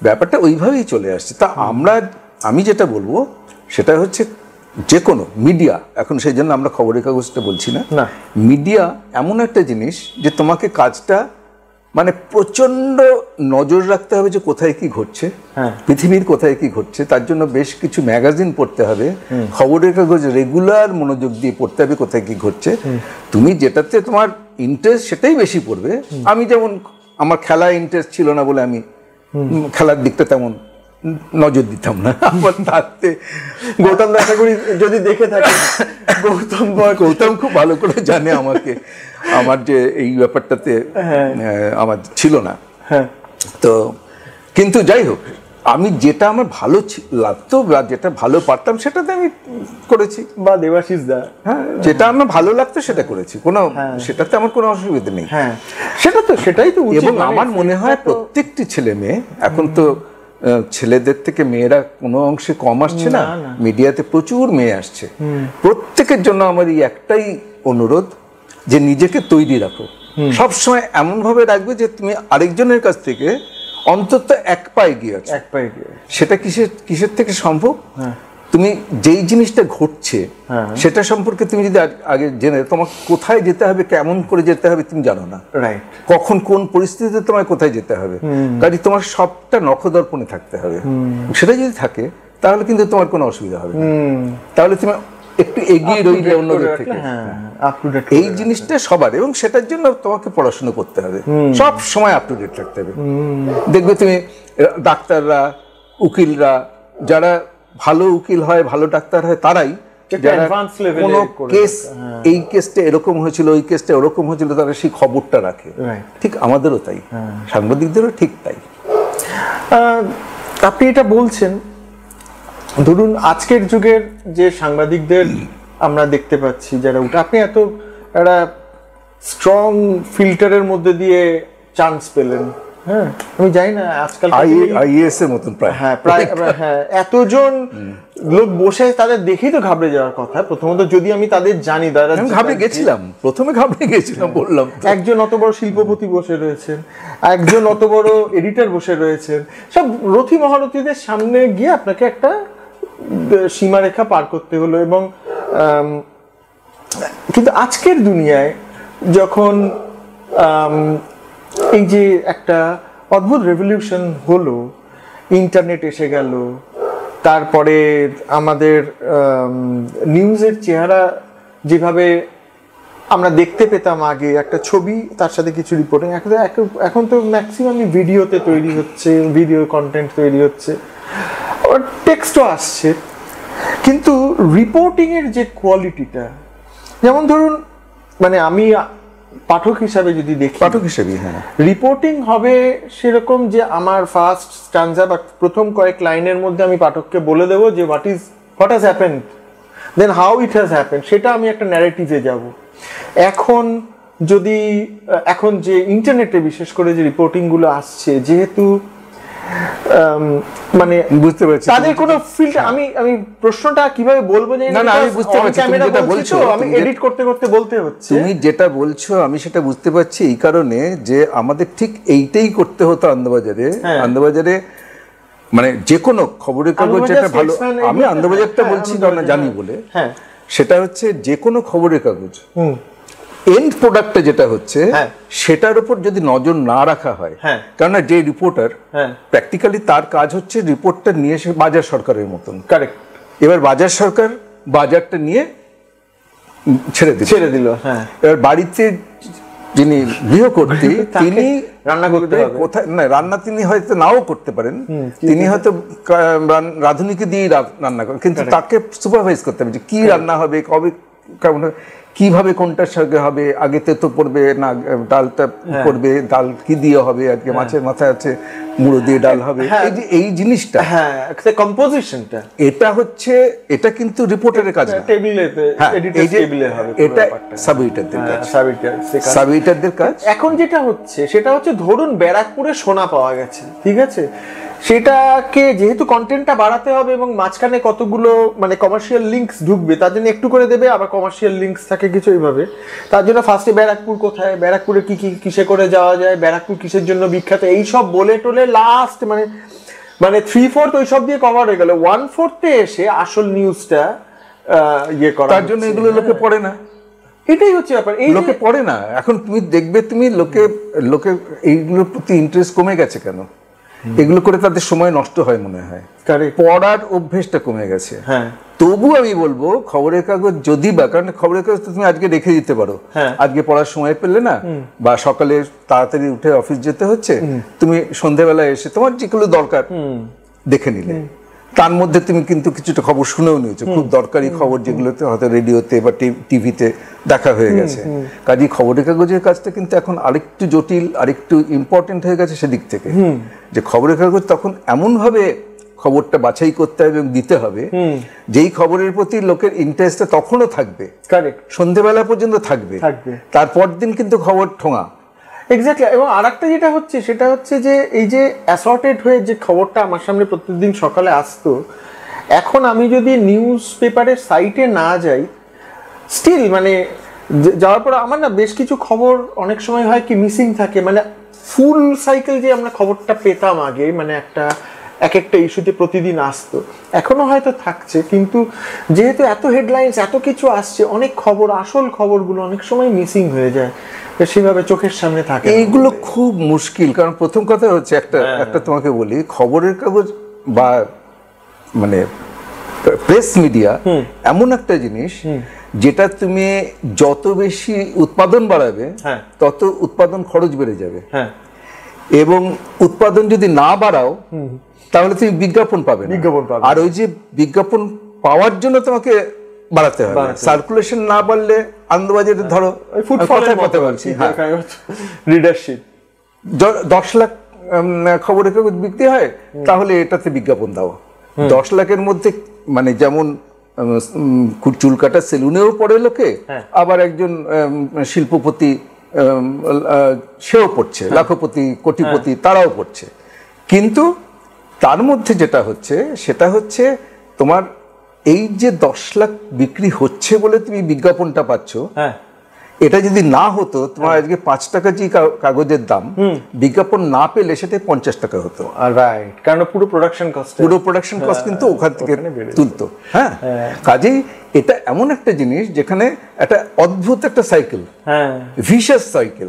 ব্যাপারটা ওইভাবেই চলে আসছে। তা আমি যেটা বলবো সেটা হচ্ছে যে কোনো মিডিয়া, এখন সেই জন্য আমরা খবরের কাগজটা বলছি না, মিডিয়া এমন একটা জিনিস যে তোমাকে কাজটা মানে প্রচন্ড নজর রাখতে হবে যে কোথায় কি ঘটছে, পৃথিবীর কোথায় কি ঘটছে। তার জন্য বেশ কিছু ম্যাগাজিন পড়তে হবে, খবরের কাগজ রেগুলার মনোযোগ দিয়ে পড়তে হবে কোথায় কি ঘটছে। তুমি যেটাতে তোমার ইন্টারেস্ট সেটাই বেশি পড়বে। আমি যেমন আমার খেলায় ইন্টারেস্ট ছিল না বলে আমি খেলার দিকটা তেমন নজর দিতাম না। আমার তাতে গৌতম আশা করি যদি দেখে থাকে, গৌতম খুব ভালো করে জানে আমাকে, আমার যে এই ব্যাপারটাতে আমার ছিল না। তো কিন্তু যাই হোক, আমি যেটা আমার ভালো লাগতো বা যেটা ভালো পারতাম সেটাতে আমি করেছি, বা দেবাশিস দা যেটা আমার ভালো লাগতো সেটা করেছি, কোনো সেটাতে আমার কোনো অসুবিধা নেই। সেটাই তো উচিত। এবং আমার মনে হয় প্রত্যেকটি ছেলে মেয়ে, এখন তো ছেলেদের থেকে মেয়েরা কোনো অংশে কম আসছে না, মিডিয়াতে প্রচুর মেয়ে আসছে, প্রত্যেকের জন্য আমার এই একটাই অনুরোধ যে নিজেকে তৈরি রাখো, সবসময় এমন ভাবে রাখবে যে তুমি আরেকজনের কাছ থেকে অন্তত এক পা এগিয়ে আছো। সেটা কিসের থেকে সম্ভব? তুমি যেই জিনিসটা ঘটছে সেটা সম্পর্কে তুমি যদি আগে জেনে, তোমাকে কোথায় যেতে হবে, কেমন করে যেতে হবে তুমি জানো না, কখন কোন পরিস্থিতিতে তোমায় কোথায় যেতে হবে, কাজে তোমার সবটা নখদর্পণে থাকতে হবে। সেটা যদি থাকে তাহলে কিন্তু তোমার কোনো অসুবিধা হবে না, তাহলে তুমি একটু এগিয়ে রইলে অন্যদের থেকে। এই জিনিসটা সবার, এবং সেটার জন্য তোমাকে পড়াশোনা করতে হবে, সব সময় আপ টু ডেট থাকতে হবে। দেখবে তুমি ডাক্তাররা, উকিলরা, যারা ভালো উকিল হয়, ভালো ডাক্তার হয়, তারাই কোনো কেস, এই কেসটা এরকম হয়েছিল, ওই কেসটা ওরকম হয়েছিল, তারা সেই খবরটা রাখে। ঠিক আমাদেরও তাই, সাংবাদিকদেরও ঠিক তাই। আপনি এটা বলছেন, ধরুন আজকের যুগের যে সাংবাদিকদের আমরা দেখতে পাচ্ছি যারা আপনি এত একটা স্ট্রং ফিল্টারের মধ্যে দিয়ে চান্স পেলেন, আমি জানি না আজকাল আইএএস এর মতন প্রায়, এতজন লোক বসে, তাদের দেখেই তো ঘাবড়ে যাওয়ার কথা প্রথমত। যদি আমি তাদের জানি, প্রথমে ঘাবড়ে গেছিলাম, বললাম একজন অত বড় শিল্পপতি বসে রয়েছেন, একজন অত বড় এডিটর বসে রয়েছেন, সব রথী মহারথীদের সামনে গিয়ে আপনাকে একটা সীমারেখা পার করতে হলো। এবং কিন্তু আজকের দুনিয়ায় যখন এই যে একটা অদ্ভুত রেভলিউশন হলো, ইন্টারনেট এসে গেল, তারপরে আমাদের নিউজের চেহারা যেভাবে আমরা দেখতে পেতাম আগে, একটা ছবি তার সাথে কিছু রিপোর্টিং, এখন তো ম্যাক্সিমামই ভিডিওতে তৈরি হচ্ছে, ভিডিও কন্টেন্ট তৈরি হচ্ছে, টেক্সটও আসছে, কিন্তু রিপোর্টিং এর যে কোয়ালিটিটা, যেমন ধরুন মানে আমি পাঠক হিসাবে যদি দেখি, রিপোর্টিং হবে সেরকম যে আমার ফার্স্ট স্ট্যান্জা বা প্রথম কয়েক লাইনের মধ্যে আমি পাঠককে বলে দেবো যে what has happened, then how it has happened, সেটা আমি একটা ন্যারেটিভে যাব। এখন যে ইন্টারনেটে বিশেষ করে যে রিপোর্টিং গুলো আসছে, যেহেতু মানে বুঝতে পারছি তাদের কোনো ফিল্টার, আমি প্রশ্নটা কিভাবে বলবো যে না আমি বুঝতে পারছি তুমি যেটা বলছো, আমি এডিট করতে করতে বলতে হচ্ছে। তুমি যেটা বলছো আমি সেটা বুঝতে পারছি, এই কারণে যে আমাদের ঠিক এইটাই করতে হতো আনন্দবাজারে, মানে যে কোনো খবরের কাগজ যেটা ভালো, আমি আনন্দবাজারটা বলছি কারণ জানি বলে, সেটা হচ্ছে যে কোনো খবরের কাগজ এন্ড প্রোডাক্টটা যেটা হচ্ছে সেটার উপর যদি নজর না রাখা হয়, কেননা যে রিপোর্টার প্র্যাকটিক্যালি তার কাজ হচ্ছে রিপোর্টটা নিয়ে এসে বাজার সরকারের মতন, কারেক্ট, এবার বাজার সরকার বাজারটা নিয়ে ছেড়ে দিল। এবার বাড়িতে যিনি গৃহকর্ত্রী তিনি রান্না করতে হবে, কোথায় না রান্না তিনি হয়তো নাও করতে পারেন, তিনি হয়তো রাঁধুনিকে দিয়েই রান্না করেন, কিন্তু তাকে সুপারভাইজ করতে হবে যে কি রান্না হবে, কবে কেমন হবে, কিভাবে কোনটার সঙ্গে হবে, আগে তেতো পড়বে না ডালটা পড়বে, ডাল কি দিয়ে হবে, আজকে মাছের মাথা আছে মুড়ো দিয়ে ডাল হবে, এই যে এই জিনিসটা কম্পোজিশনটা এটা হচ্ছে, এটা কিন্তু রিপোর্টারের কাজ না, এটা সাব এডিটরদের কাজ, সাব এডিটরদের কাজ। এখন যেটা হচ্ছে সেটা হচ্ছে ধরুন ব্যারাকপুরে সোনা পাওয়া গেছে, ঠিক আছে, সেটাকে যেহেতু কন্টেন্টটা বাড়াতে হবে এবং মাঝখানে কতগুলো মানে কমার্শিয়াল লিঙ্কস ঢুকবে, তার জন্য একটু করে দেবে, আবার কমার্শিয়াল লিঙ্কস থাকে কিছু এইভাবে, তার জন্য ফার্স্টে ব্যারাকপুর কোথায়, ব্যারাকপুরে কি কি কিসে করে যাওয়া যায়, ব্যারাকপুর কিসের জন্য বিখ্যাত, এই সব বলে টোলে লাস্ট মানে 3/4 ওই সব দিয়ে কভার হয়ে গেল, 1/4 এসে আসল নিউজটা ইয়ে করা, তার জন্য এগুলো লোকে পড়ে না, এটাই হচ্ছে ব্যাপার, এই লোকে পড়ে না। এখন তুমি দেখবে তুমি লোকে এইগুলোর প্রতি ইন্টারেস্ট কমে গেছে কেন, এগুলো করে তাদের সময় নষ্ট হয় মনে হয়, পড়ার অভ্যেসটা কমে গেছে। তবু আমি বলবো খবরের কাগজ যদি বা, কারণ খবরের কাগজ তুমি আজকে রেখে দিতে পারো, আজকে পড়ার সময় পেলে না, বা সকালে তাড়াতাড়ি উঠে অফিস যেতে হচ্ছে, তুমি সন্ধ্যাবেলা এসে তোমার যেগুলো দরকার দেখে নিলে, তার মধ্যে তুমি কিন্তু কিছুটা খবর শুনেও নিয়েছো, খুব দরকারি খবর যেগুলোতে হয়তো রেডিওতে বা টিভিতে দেখা হয়ে গেছে। কাজেই খবরের কাগজের কাজটা কিন্তু এখন আরেকটু জটিল, আরেকটু ইম্পর্টেন্ট হয়ে গেছে সেদিক থেকে, যে খবরের কাগজ তখন এমন ভাবে খবরটা বাছাই করতে হবে এবং দিতে হবে যেই খবরের প্রতি লোকের ইন্টারেস্টটা তখনও থাকবে, সন্ধ্যেবেলা পর্যন্ত থাকবে, তারপর দিন কিন্তু খবর ঠোঙা। এক্স্যাক্টলি। এবং আরেকটা যেটা হচ্ছে সেটা হচ্ছে যে এই যে অ্যাসর্টেড হয়ে যে খবরটা আমার সামনে প্রত্যেকদিন সকালে আসতো, এখন আমি যদি নিউজ পেপারের সাইটে না যাই, স্টিল মানে যাওয়ার পর আমার না বেশ কিছু খবর অনেক সময় হয় কি মিসিং থাকে, মানে ফুল সাইকেল যে আমরা খবরটা পেতাম আগে, মানে একটা ইস্যুতে প্রতিদিন আসতো, এখনো হয়তো থাকছে, কিন্তু যেহেতু এত হেডলাইন্স এত কিছু আসছে, অনেক খবর আসল খবরগুলো অনেক সময় Missing হয়ে যায়, সেভাবে চোখের সামনে থাকে। এইগুলো খুব মুশকিল, কারণ প্রথম কথা হচ্ছে একটা তোমাকে বলি, খবরের কাগজ বা মানে প্রেস মিডিয়া এমন একটা জিনিস যেটা তুমি যত বেশি উৎপাদন বাড়াবে তত উৎপাদন খরচ বেড়ে যাবে, এবং উৎপাদন যদি না বাড়াও তাহলে তুমি বিজ্ঞাপন পাবে, আর ওই যে বিজ্ঞাপন পাওয়ার জন্য তোমাকে বাড়াতে হবে, সার্কুলেশন না বাড়লে আনন্দবাজারে ধরো কথা বলছি, রিডারশিপ 10 লাখ খবরের কাগজ বিক্রি হয়, তাহলে এটাতে বিজ্ঞাপন দাও। 10 লাখের মধ্যে মানে যেমন চুল কাটা সেলুনেও পড়ে লোকে, আবার একজন শিল্পপতি সেও পড়ছে, লাখপতি কোটিপতি তারাও পড়ছে, কিন্তু তার মধ্যে যেটা হচ্ছে সেটা হচ্ছে তোমার এই যে 10 লাখ বিক্রি হচ্ছে বলে তুমি বিজ্ঞাপনটা পাচ্ছ, এটা যদি না হতো তোমার আজকে 5 টাকা যে কাগজের দাম, বিজ্ঞাপন না পেলে সেটা 50 টাকা হতো, রাইট, কারণ পুরো প্রোডাকশন কস্ট কিন্তু ওখান থেকে তুলতো। কাজেই এটা এমন একটা জিনিস যেখানে একটা অদ্ভুত একটা সাইকেল, ভিশাস সাইকেল,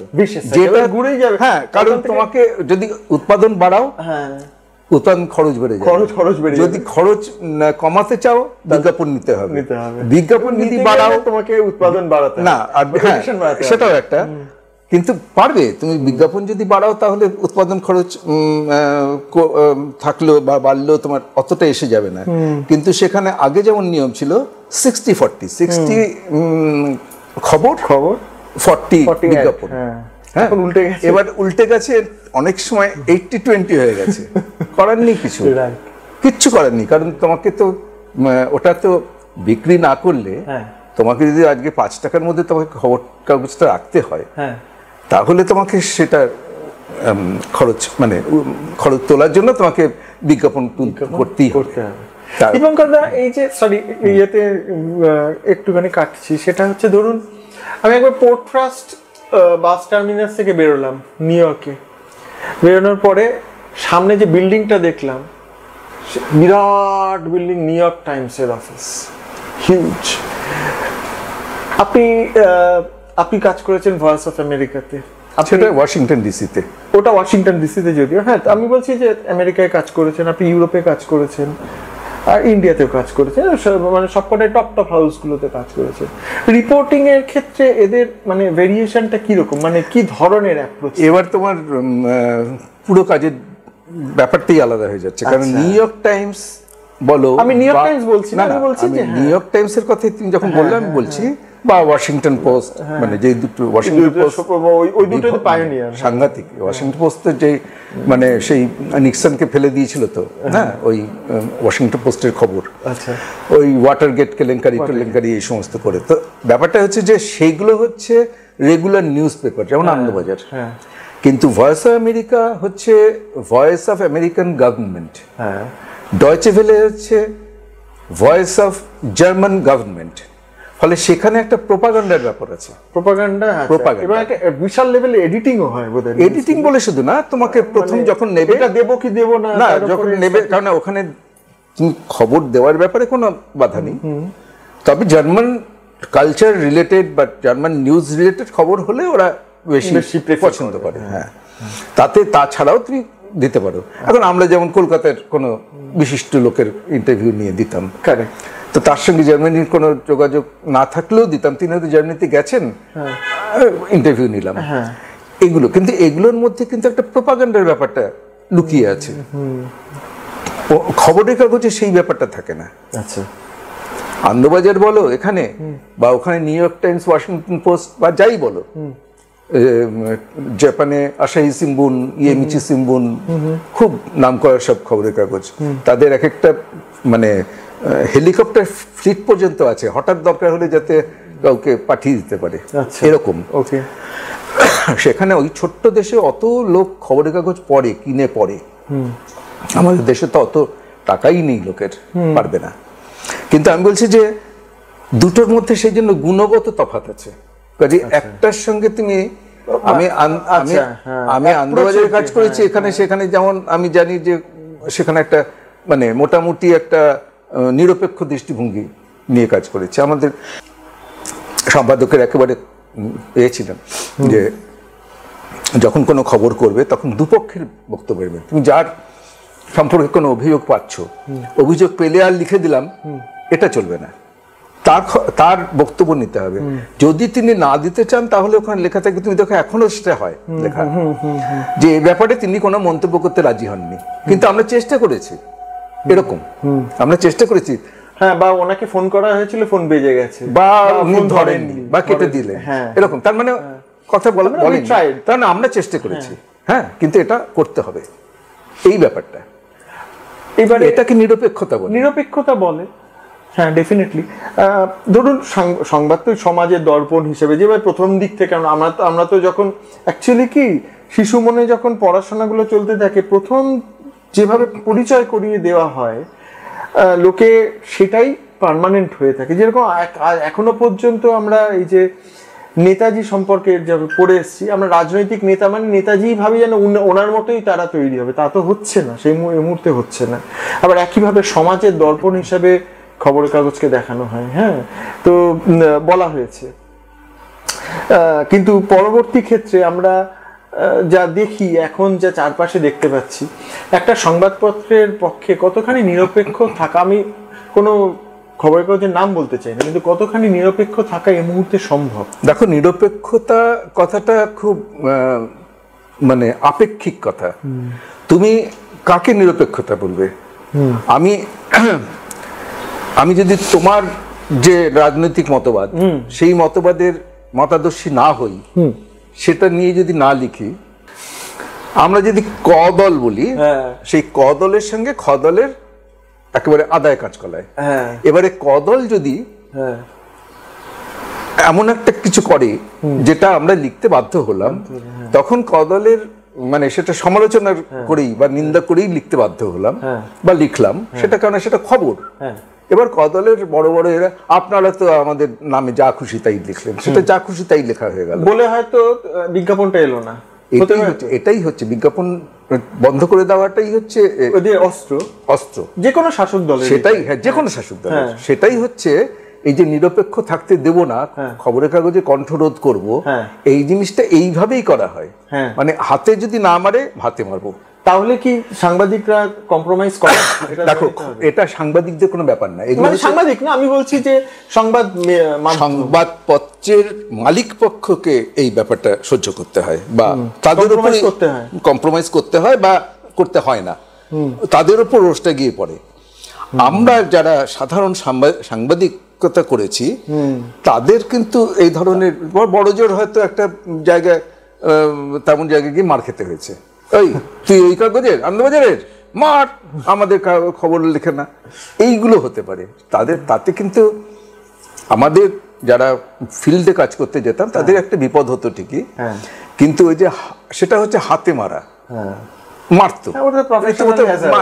যেটা ঘুরেই যাবে। কারণ তোমাকে যদি উৎপাদন বাড়াও, উৎপাদন খরচ বেড়ে যায়, যদি খরচ কমাতে চাও বিজ্ঞাপন নিতে হবে, বিজ্ঞাপন নীতি বাড়াও তোমাকে উৎপাদন বাড়াতে না, আর সেটাও একটা, কিন্তু পারবে তুমি বিজ্ঞাপন যদি বাড়াও তাহলে উৎপাদন খরচ থাকলেও বা বাড়লেও তোমার অতটা এসে যাবে না, কিন্তু সেখানে আগে যেমন নিয়ম ছিল 60-40, 60 খবর 40 বিজ্ঞাপন, এবার উল্টে গেছে, অনেক সময় 80-20 হয়ে গেছে, করার নেই, কিচ্ছু করার নেই, কারণ তোমাকে তো ওটা তো বিক্রি না করলে, তোমাকে যদি আজকে 5 টাকার মধ্যে তোমাকে খবর কাগজটা রাখতে হয়, তাহলে তোমাকে সেটা খরচ মানে খরচ তোলার জন্য তোমাকে বিজ্ঞাপন করতেই হবে। এবং এই যে সরি ইয়েতে একটুখানি কাটছি, সেটা হচ্ছে ধরুন আমি একবার পোর্ট ট্রাস্ট বাস টার্মিনাস থেকে বেরোলাম নিউ ইয়র্কে, বেরোনোর পরে সামনে যে বিল্ডিংটা দেখলাম, বিরাট বিল্ডিং, নিউ ইয়র্ক টাইমসের অফিস, হিউজ। আপনি আপনি কাজ করেছেন ভয়েস অফ আমেরিকাতে, সেটা ওয়াশিংটন ডিসিতে। ওটা ওয়াশিংটন ডিসিতে যদিও, হ্যাঁ। আমি বলছি যে আমেরিকায় কাজ করেছেন আপনি, ইউরোপে কাজ করেছেন, আর ইন্ডিয়াতেও কাজ করেছেন, মানে সবকটাই টপ টপ হাউসগুলোতে কাজ করেছেন। রিপোর্টিং এর ক্ষেত্রে এদের মানে ভেরিয়েশনটা কিরকম, মানে কি ধরনের অ্যাপ্রোচ? এবার তোমার পুরো কাজের ব্যাপারটাই আলাদা হয়ে যাচ্ছে, কারণ নিউ ইয়র্ক টাইমস বলো, আমি নিউ ইয়র্ক টাইমস বলছি না, আমি বলছি যে নিউ ইয়র্ক টাইমস এর কথা তুমি যখন বললে আমি বলছি, বা ওয়াশিংটন পোস্ট, মানে যে দুটো ওয়াশিংটন পোস্ট ওই দুটো তো পায়োনিয়ার, সাংঘাতিক। ওয়াশিংটন পোস্টের যে মানে সেই নিক্সনকে ফেলে দিয়েছিল তো, হ্যাঁ, ওই ওয়াশিংটন পোস্টের খবর, আচ্ছা, ওই ওয়াটার গেট কেলেঙ্কারি এই সমস্ত করে। তো ব্যাপারটা হচ্ছে যে সেইগুলো হচ্ছে রেগুলার নিউজ পেপার, যেমন আনন্দবাজার। কিন্তু ভয়েস অফ আমেরিকা হচ্ছে voice of American government, Deutsche Welle হচ্ছে ভয়েস অফ জার্মান গভর্নমেন্ট। ফলে সেখানে একটা প্রোপাগান্ডার ব্যাপার আছে, প্রোপাগান্ডা। এবং একটা বিশাল লেভেলে এডিটিংও হয় বোধহয়। এডিটিং বলে শুধু না, তোমাকে প্রথম যখন নেবে, এটা দেবো কি দেবো না, যখন নেবে, কারণ ওখানে তুমি খবর দেওয়ার ব্যাপারে কোনো বাধা নেই, তবে জার্মান কালচার রিলেটেড বা জার্মান নিউজ রিলেটেড খবর হলে ওরা বেশি পছন্দ করে। হ্যাঁ, তাতে তাছাড়াও তুমি দিতে পারো। এখন আমরা যেমন কলকাতার কোনো বিশিষ্ট লোকের ইন্টারভিউ নিয়ে দিতাম, তো তার সঙ্গে জার্মানির কোনো যোগাযোগ না থাকলেও দিতাম, তিনি হয়তো জার্মানিতে গেছেন, ইন্টারভিউ নিলাম, এগুলো। কিন্তু এগুলোর মধ্যে কিন্তু একটা প্রোপাগান্ডার ব্যাপারটা লুকিয়ে আছে, খবরের কাগজে সেই ব্যাপারটা থাকে না। আচ্ছা, আনন্দবাজার বলো এখানে, বা ওখানে new York Times, Washington post বা যাই বলো, জাপানে আসাহি সিম্বুন, ইয়েমিচি সিম্বুন, খুব নাম করা সব খবরের কাগজ, তাদের এক একটা মানে হেলিকপ্টার ফ্লিট পর্যন্ত আছে, হঠাৎ দরকার হলে যাতে কাউকে পাঠিয়ে দিতে পারে, এরকম। ওকে, সেখানে ওই ছোট্ট দেশে অত লোক খবরের কাগজ পড়ে, কিনে পড়ে। আমাদের দেশে তো অত টাকাই নেই লোকের, পারবে না। কিন্তু আমি বলছি যে দুটোর মধ্যে সেই জন্য গুণগত তফাৎ আছে। কাজে একটার সঙ্গে তুমি, আমি আনন্দবাজারে কাজ করেছি, এখানে সেখানে যেমন আমি জানি যে সেখানে একটা মানে মোটামুটি একটা নিরপেক্ষ দৃষ্টিভঙ্গি নিয়ে কাজ করেছি। আমাদের সম্পাদকের একেবারে পেয়েছিলাম যে যখন কোনো খবর করবে তখন দুপক্ষের বক্তব্য নেবে। তুমি যার সম্পর্কে কোনো অভিযোগ পাচ্ছ, অভিযোগ পেলে আর লিখে দিলাম এটা চলবে না, তার বক্তব্য নিতে হবে। যদি তিনি না দিতে চান তাহলে ওখানে লেখা থাকবে, তুমি দেখো এখনো সেটা হয় লেখা, যে এই ব্যাপারে তিনি কোনো মন্তব্য করতে রাজি হননি, কিন্তু আমরা চেষ্টা করেছি, এরকম আমরা চেষ্টা করেছি। হ্যাঁ, বা ওনাকে ফোন করা হয়েছিল, ফোন বেজে গেছে, বা উনি ধরেননি, বা কেটে দিলেন, এরকম। তার মানে কথা বলেন, তার মানে আমরা চেষ্টা করেছি, হ্যাঁ, কিন্তু এটা করতে হবে, এই ব্যাপারটা। এবারে এটাকে নিরপেক্ষতা বলে, নিরপেক্ষতা বলে। হ্যাঁ, ডেফিনেটলি। ধরুন সংবাদ তো সমাজের দর্পণ হিসেবে, যেভাবে প্রথম দিক থেকে আমরা তো যখন অ্যাকচুয়ালি কি শিশু মনে যখন পড়াশোনাগুলো চলতে থাকে, প্রথম যেভাবে পরিচয় করিয়ে দেওয়া হয় লোকে, সেটাই পার্মানেন্ট হয়ে থাকে। যেরকম এখনো পর্যন্ত আমরা এই যে নেতাজি সম্পর্কে পড়ে এসেছি, আমরা রাজনৈতিক নেতা মানে নেতাজি ভাবি যেন ওনার মতোই তারা তৈরি হবে, তা তো হচ্ছে না, সেই মুহূর্তে হচ্ছে না। আবার একইভাবে সমাজের দর্পণ হিসাবে খবরের কাগজকে দেখানো হয়, হ্যাঁ, তো বলা হয়েছে। কিন্তু পরবর্তী ক্ষেত্রে আমরা যা দেখি, এখন যা চারপাশে দেখতে পাচ্ছি, একটা সংবাদপত্রের পক্ষে কতখানি নিরপেক্ষ থাকা, আমি কোনো খবরের কাগজের নাম বলতে চাই না, কিন্তু কতখানি নিরপেক্ষ থাকা এই মুহূর্তে সম্ভব? দেখো, নিরপেক্ষতা কথাটা খুব মানে আপেক্ষিক কথা। তুমি কাকে নিরপেক্ষতা বলবে? আমি যদি তোমার যে রাজনৈতিক মতবাদ, সেই মতবাদের মতাদর্শী না হই, সেটা নিয়ে যদি না লিখি, আমরা যদি ক দল বলি, সেই ক দলের সঙ্গে খ দলের একেবারে আদায় কাজ করায়। এবারে ক দল যদি এমন একটা কিছু করে যেটা আমরা লিখতে বাধ্য হলাম, তখন ক দলের মানে সেটা সমালোচনা করেই বা নিন্দা করেই লিখতে বাধ্য হলাম বা লিখলাম, সেটা কারণ সেটা খবর। এবার কদলের বড় বড় এরা, আপনারা তো আমাদের নামে যা খুশি তাই লিখলেন, সেটা যা খুশি তাই লেখা হয়ে গেল বলে হয়তো বিজ্ঞাপনটা এলো না। এটাই হচ্ছে বিজ্ঞাপন বন্ধ করে দেওয়াটাই হচ্ছে অস্ত্র, যে কোনো শাসক দলের, সেটাই, হ্যাঁ, যে কোনো শাসক দলের সেটাই হচ্ছে এই যে নিরপেক্ষ থাকতে দেব না, খবরের কাগজে কণ্ঠরোধ করব, এই জিনিসটা এইভাবেই করা হয়। মানে হাতে যদি না মারে ভাতে মারবো। তাহলে কি সাংবাদিকরা কম্প্রোমাইজ করে? দেখো, এটা সাংবাদিকদের কোনো ব্যাপার না, এগুলো সাংবাদিক না, আমি বলছি যে সংবাদপত্রের মালিক পক্ষকে এই ব্যাপারটা সহ্য করতে হয়, বা তাদের উপর কম্প্রোমাইজ করতে হয়, বা করতে হয় না, তাদের উপর রোষটা গিয়ে পড়ে। আমরা যারা সাধারণ সাংবাদিকতা করেছি তাদের কিন্তু এই ধরনের বড় জোর হয়তো একটা জায়গায় তেমন জায়গায় গিয়ে মার খেতে হয়েছে। ওই তুই ওই কাগজের, আনন্দবাজারের মার, আমাদের খবর লেখে না, এইগুলো হতে পারে তাদের। তাতে কিন্তু আমাদের যারা ফিল্ডে কাজ করতে যেতাম তাদের একটা বিপদ হতো ঠিকই, কিন্তু ওই যে সেটা হচ্ছে হাতে মারা, মারতো,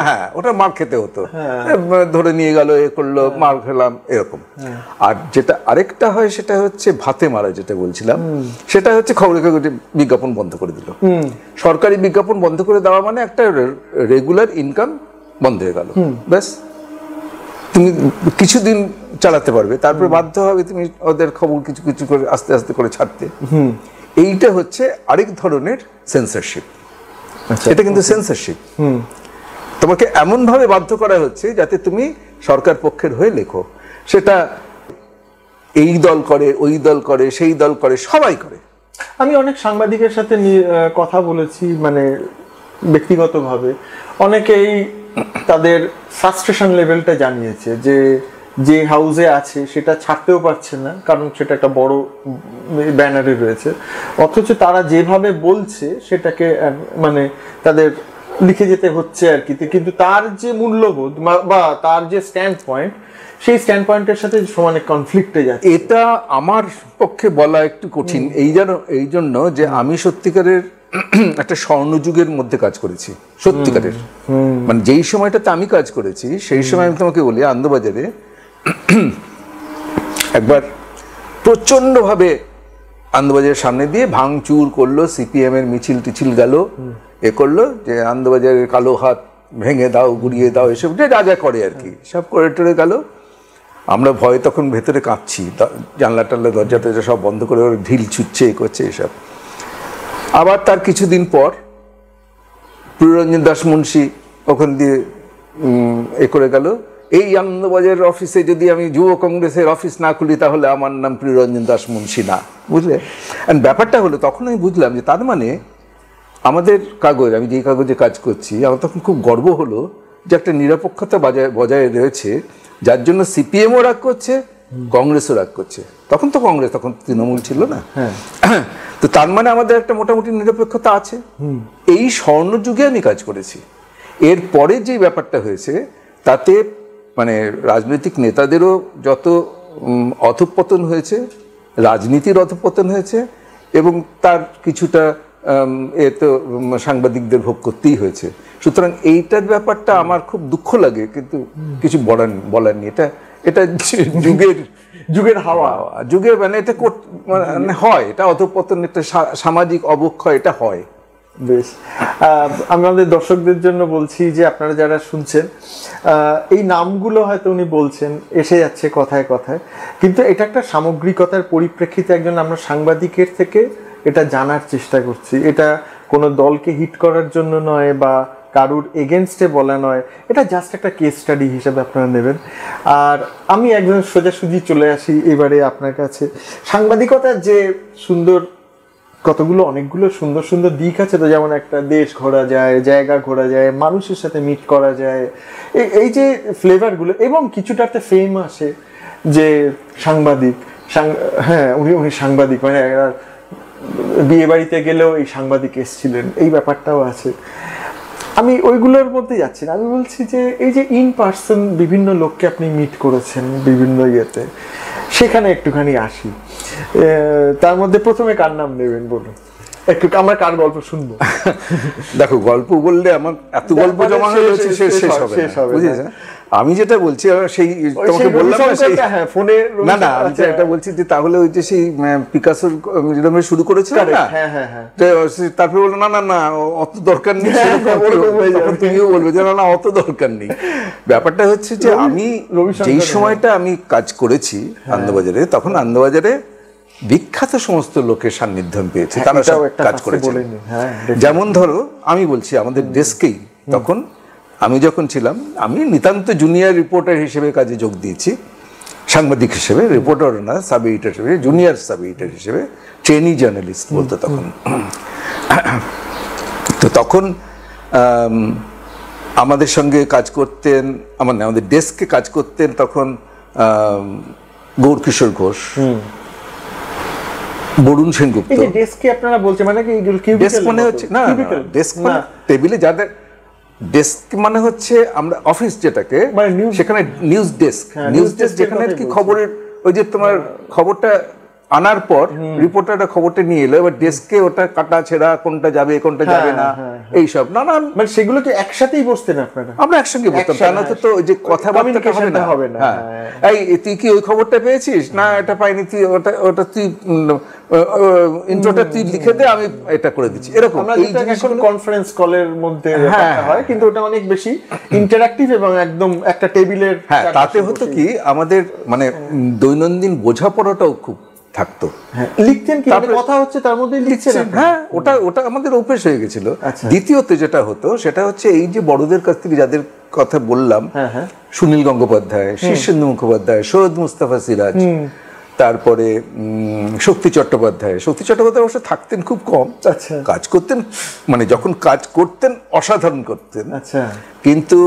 হ্যাঁ ওটা মার খেতে হতো, ধরে নিয়ে গেল, এ করলো, মার খেলাম, এরকম। আর যেটা আরেকটা হয় সেটা হচ্ছে ভাতে মারা, যেটা বলছিলাম, সেটা হচ্ছে খবরের কাগজে বিজ্ঞাপন বন্ধ করে দিল। সরকারি বিজ্ঞাপন বন্ধ করে দেওয়া মানে একটা রেগুলার ইনকাম বন্ধ হয়ে গেল, ব্যাস। তুমি কিছুদিন চালাতে পারবে, তারপরে বাধ্য হবে তুমি ওদের খবর কিছু কিছু করে আস্তে আস্তে করে ছাড়তে। এইটা হচ্ছে আরেক ধরনের সেন্সরশিপ। এটা কিন্তু সেন্সরশিপ, তোমাকে এমন ভাবে বাধ্য করা হচ্ছে যাতে তুমি সরকার পক্ষের হয়ে লেখো। সেটা এই দল করে, ওই দল করে, সেই দল করে, সবাই করে। আমি অনেক সাংবাদিকের সাথে কথা বলেছি, মানে ব্যক্তিগতভাবে, অনেকেই তাদের ফ্রাস্ট্রেশন লেভেলটা জানিয়েছে যে হাউসে আছে সেটা ছাড়তেও পারছে না, কারণ সেটা একটা বড় ব্যানারে রয়েছে, অথচ তারা যেভাবে বলছে সেটাকে মানে তাদের লিখে যেতে হচ্ছে আর কি। কিন্তু তার যে মূল্যবোধ বা তার যে স্ট্যান্ড পয়েন্ট, সেই স্ট্যান্ড পয়েন্টের সাথে সমানে কনফ্লিক্টে যাচ্ছে। এটা আমার পক্ষে বলা একটু কঠিন, এই জন্য যে আমি সত্যিকারের একটা স্বর্ণযুগের মধ্যে কাজ করেছি, সত্যিকারের। মানে যেই সময়টাতে আমি কাজ করেছি সেই সময় আমি তোমাকে বলি, আনন্দবাজারে একবার প্রচন্ড ভাবে আনন্দবাজারের সামনে দিয়ে ভাঙচুর করলো, সিপিএম এর মিছিল টিছিল গেল, এ করলো যে আনন্দবাজারের কালো হাত ভেঙে দাও, গুড়িয়ে দাও, এসব যে যা যা করে আর কি, সব করে টরে গেল। আমরা ভয়ে তখন ভেতরে কাঁপছি, জানলা টানলা দরজা টরজা সব বন্ধ করে ঢিল ছুটছে, এ করছে, এসব। আবার তার কিছুদিন পর প্রিয়রঞ্জন দাস মুন্সি ওখান দিয়ে এ করে গেল, এই আনন্দবাজারের অফিসে যদি আমি যুব কংগ্রেসের অফিস না খুলি তাহলে আমার নাম প্রিয়রঞ্জন দাস মুন্সি না, বুঝলে? ব্যাপারটা হলো, তখন আমি বুঝলাম যে তার মানে আমাদের কাগজ, আমি যেই কাগজে কাজ করছি, আমার তখন খুব গর্ব হলো যে একটা নিরপেক্ষতা বজায় রয়েছে, যার জন্য সিপিএমও রাগ করছে, কংগ্রেসও রাগ করছে। তখন তো কংগ্রেস, তখন তৃণমূল ছিল না। তো তার মানে আমাদের একটা মোটামুটি নিরপেক্ষতা আছে। এই স্বর্ণযুগে আমি কাজ করেছি। এর পরে যে ব্যাপারটা হয়েছে তাতে মানে রাজনৈতিক নেতাদেরও যত অধঃপতন হয়েছে, রাজনীতির অধঃপতন হয়েছে, এবং তার কিছুটা এ তো সাংবাদিকদের ভোগ করতেই হয়েছে। সুতরাং এইটার ব্যাপারটা আমার খুব দুঃখ লাগে, কিন্তু কিছু বলার নেই। এটা যুগের হাওয়া, যুগের মানে এটা মানে হয়, এটা অধঃপতন, একটা সামাজিক অবক্ষয়, এটা হয়। বেশ, আমাদের দর্শকদের জন্য বলছি যে আপনারা যারা শুনছেন, এই নামগুলো হয়তো উনি বলছেন, এসে যাচ্ছে কথায় কথায়, কিন্তু এটা একটা সামগ্রিকতার পরিপ্রেক্ষিতে একজন আমরা সাংবাদিকের থেকে এটা জানার চেষ্টা করছি। এটা কোনো দলকে হিট করার জন্য নয় বা কারুর এগেনস্টে বলা নয়, এটা জাস্ট একটা কেস স্টাডি হিসেবে আপনারা নেবেন। আর আমি একজন সোজাসুজি চলে আসি এবারে আপনার কাছে। সাংবাদিকতার যে সুন্দর অনেকগুলো সুন্দর সুন্দর দিক আছে তো, যেমন একটা দেশ ঘোরা যায়, জায়গা ঘোরা যায়, মানুষের সাথে মিট করা যায়, এই যে ফ্লেভারগুলো, এবং কিছুটাতে ফেম আসে যে সাংবাদিক, হ্যাঁ উনি সাংবাদিক, মানে বিয়ে বাড়িতে গেলেও এই সাংবাদিক এসেছিলেন, এই ব্যাপারটাও আছে। আমি ওইগুলোর মধ্যে যাচ্ছি না, আমি বলছি যে এই যে ইন পার্সন বিভিন্ন লোককে আপনি মিট করেছেন বিভিন্ন ইয়েতে, সেখানে একটুখানি আসি। তার মধ্যে প্রথমে কার নাম নেবেন বলুন? একটু আমরা কার গল্প শুনবো? দেখো, গল্প বললে আমার এত গল্প জমা হয়ে রয়েছে, শেষ হবে না, বুঝেছো? আমি যেটা বলছি সেই তোমাকে বললাম না, সেই ফোনে না না আমি এটা বলছি যে তাহলে ওই যে সেই পিকাসোর যেরকম শুরু করেছিল না, তারপরে বললো না না না অত দরকার নেই, তুমিও বলবে যে না না অত দরকার নেই। ব্যাপারটা হচ্ছে যে আমি যেই সময়টা আমি কাজ করেছি আনন্দবাজারে, তখন আনন্দবাজারে বিখ্যাত সমস্ত লোকের সান্নিধ্য পেয়েছে, তারা সব কাজ করেছে। যেমন ধরো আমি বলছি আমাদের ডেস্কেই তখন আমি যখন ছিলাম, আমি নিতান্ত জুনিয়র রিপোর্টার হিসেবে কাজে যোগ দিয়েছি, সাংবাদিক হিসেবে, রিপোর্টার না, সাব এডিটর হিসেবে, জুনিয়র সাব এডিটর হিসেবে, ট্রেনি জার্নালিস্ট বলতো তখন। তো তখন আমাদের সঙ্গে কাজ করতেন, আমাদের ডেস্কে কাজ করতেন তখন গৌরকিশোর ঘোষ, বরুণ সেনগুপ্ত। ডেস্কে আপনারা বলছেন মানে কি? ডেস্ক মানে হচ্ছে না, ডেস্ক মানে টেবিলে যাদের ডেস্ক মানে হচ্ছে আমরা অফিস যেটাকে, সেখানে নিউজ ডেস্ক, নিউজ ডেস্ক যেখানে কি খবরের ওই যে তোমার খবরটা আনার পর রিপোর্টারটা খবরটা নিয়ে এলো, এবার ডেস্কে ওটা কাটা ছেঁড়া, কোনটা যাবে কোনটা যাবে না, এইসব নানান, মানে সেগুলো কি একসাথেই বসতেন আপনারা? আমরা একসঙ্গে বসতাম, তা না তো ওই যে কথাবার্তা হবে না। এই তুই কি ওই খবরটা পেয়েছিস? না এটা পাইনি, তুই ওটা তুই ইন্ট্রোটা তুই লিখে দে, আমি এটা করে দিচ্ছি, এরকম। এই জিনিসগুলো কনফারেন্স কলের মধ্যে হয়, কিন্তু ওটা অনেক বেশি ইন্টারঅ্যাক্টিভ এবং একদম একটা টেবিলের। হ্যাঁ, তাতে হতো কি আমাদের মানে দৈনন্দিন বোঝাপড়াটাও খুব থাকতো। লিখতেন কি, কথা হচ্ছে তার মধ্যে লিখছেন? হ্যাঁ, ওটা আমাদের অভ্যেস হয়ে গেছিল। দ্বিতীয়ত যেটা হতো সেটা হচ্ছে এই যে বড়দের কাছ থেকে যাদের কথা বললাম, সুনীল গঙ্গোপাধ্যায়, শীর্ষেন্দু মুখোপাধ্যায়, সৈয়দ মুস্তাফা সিরাজ, তারপরে শক্তি চট্টোপাধ্যায় অবশ্য থাকতেন খুব কম, কাজ করতেন, মানে যখন কাজ করতেন অসাধারণ করতেন, কিন্তু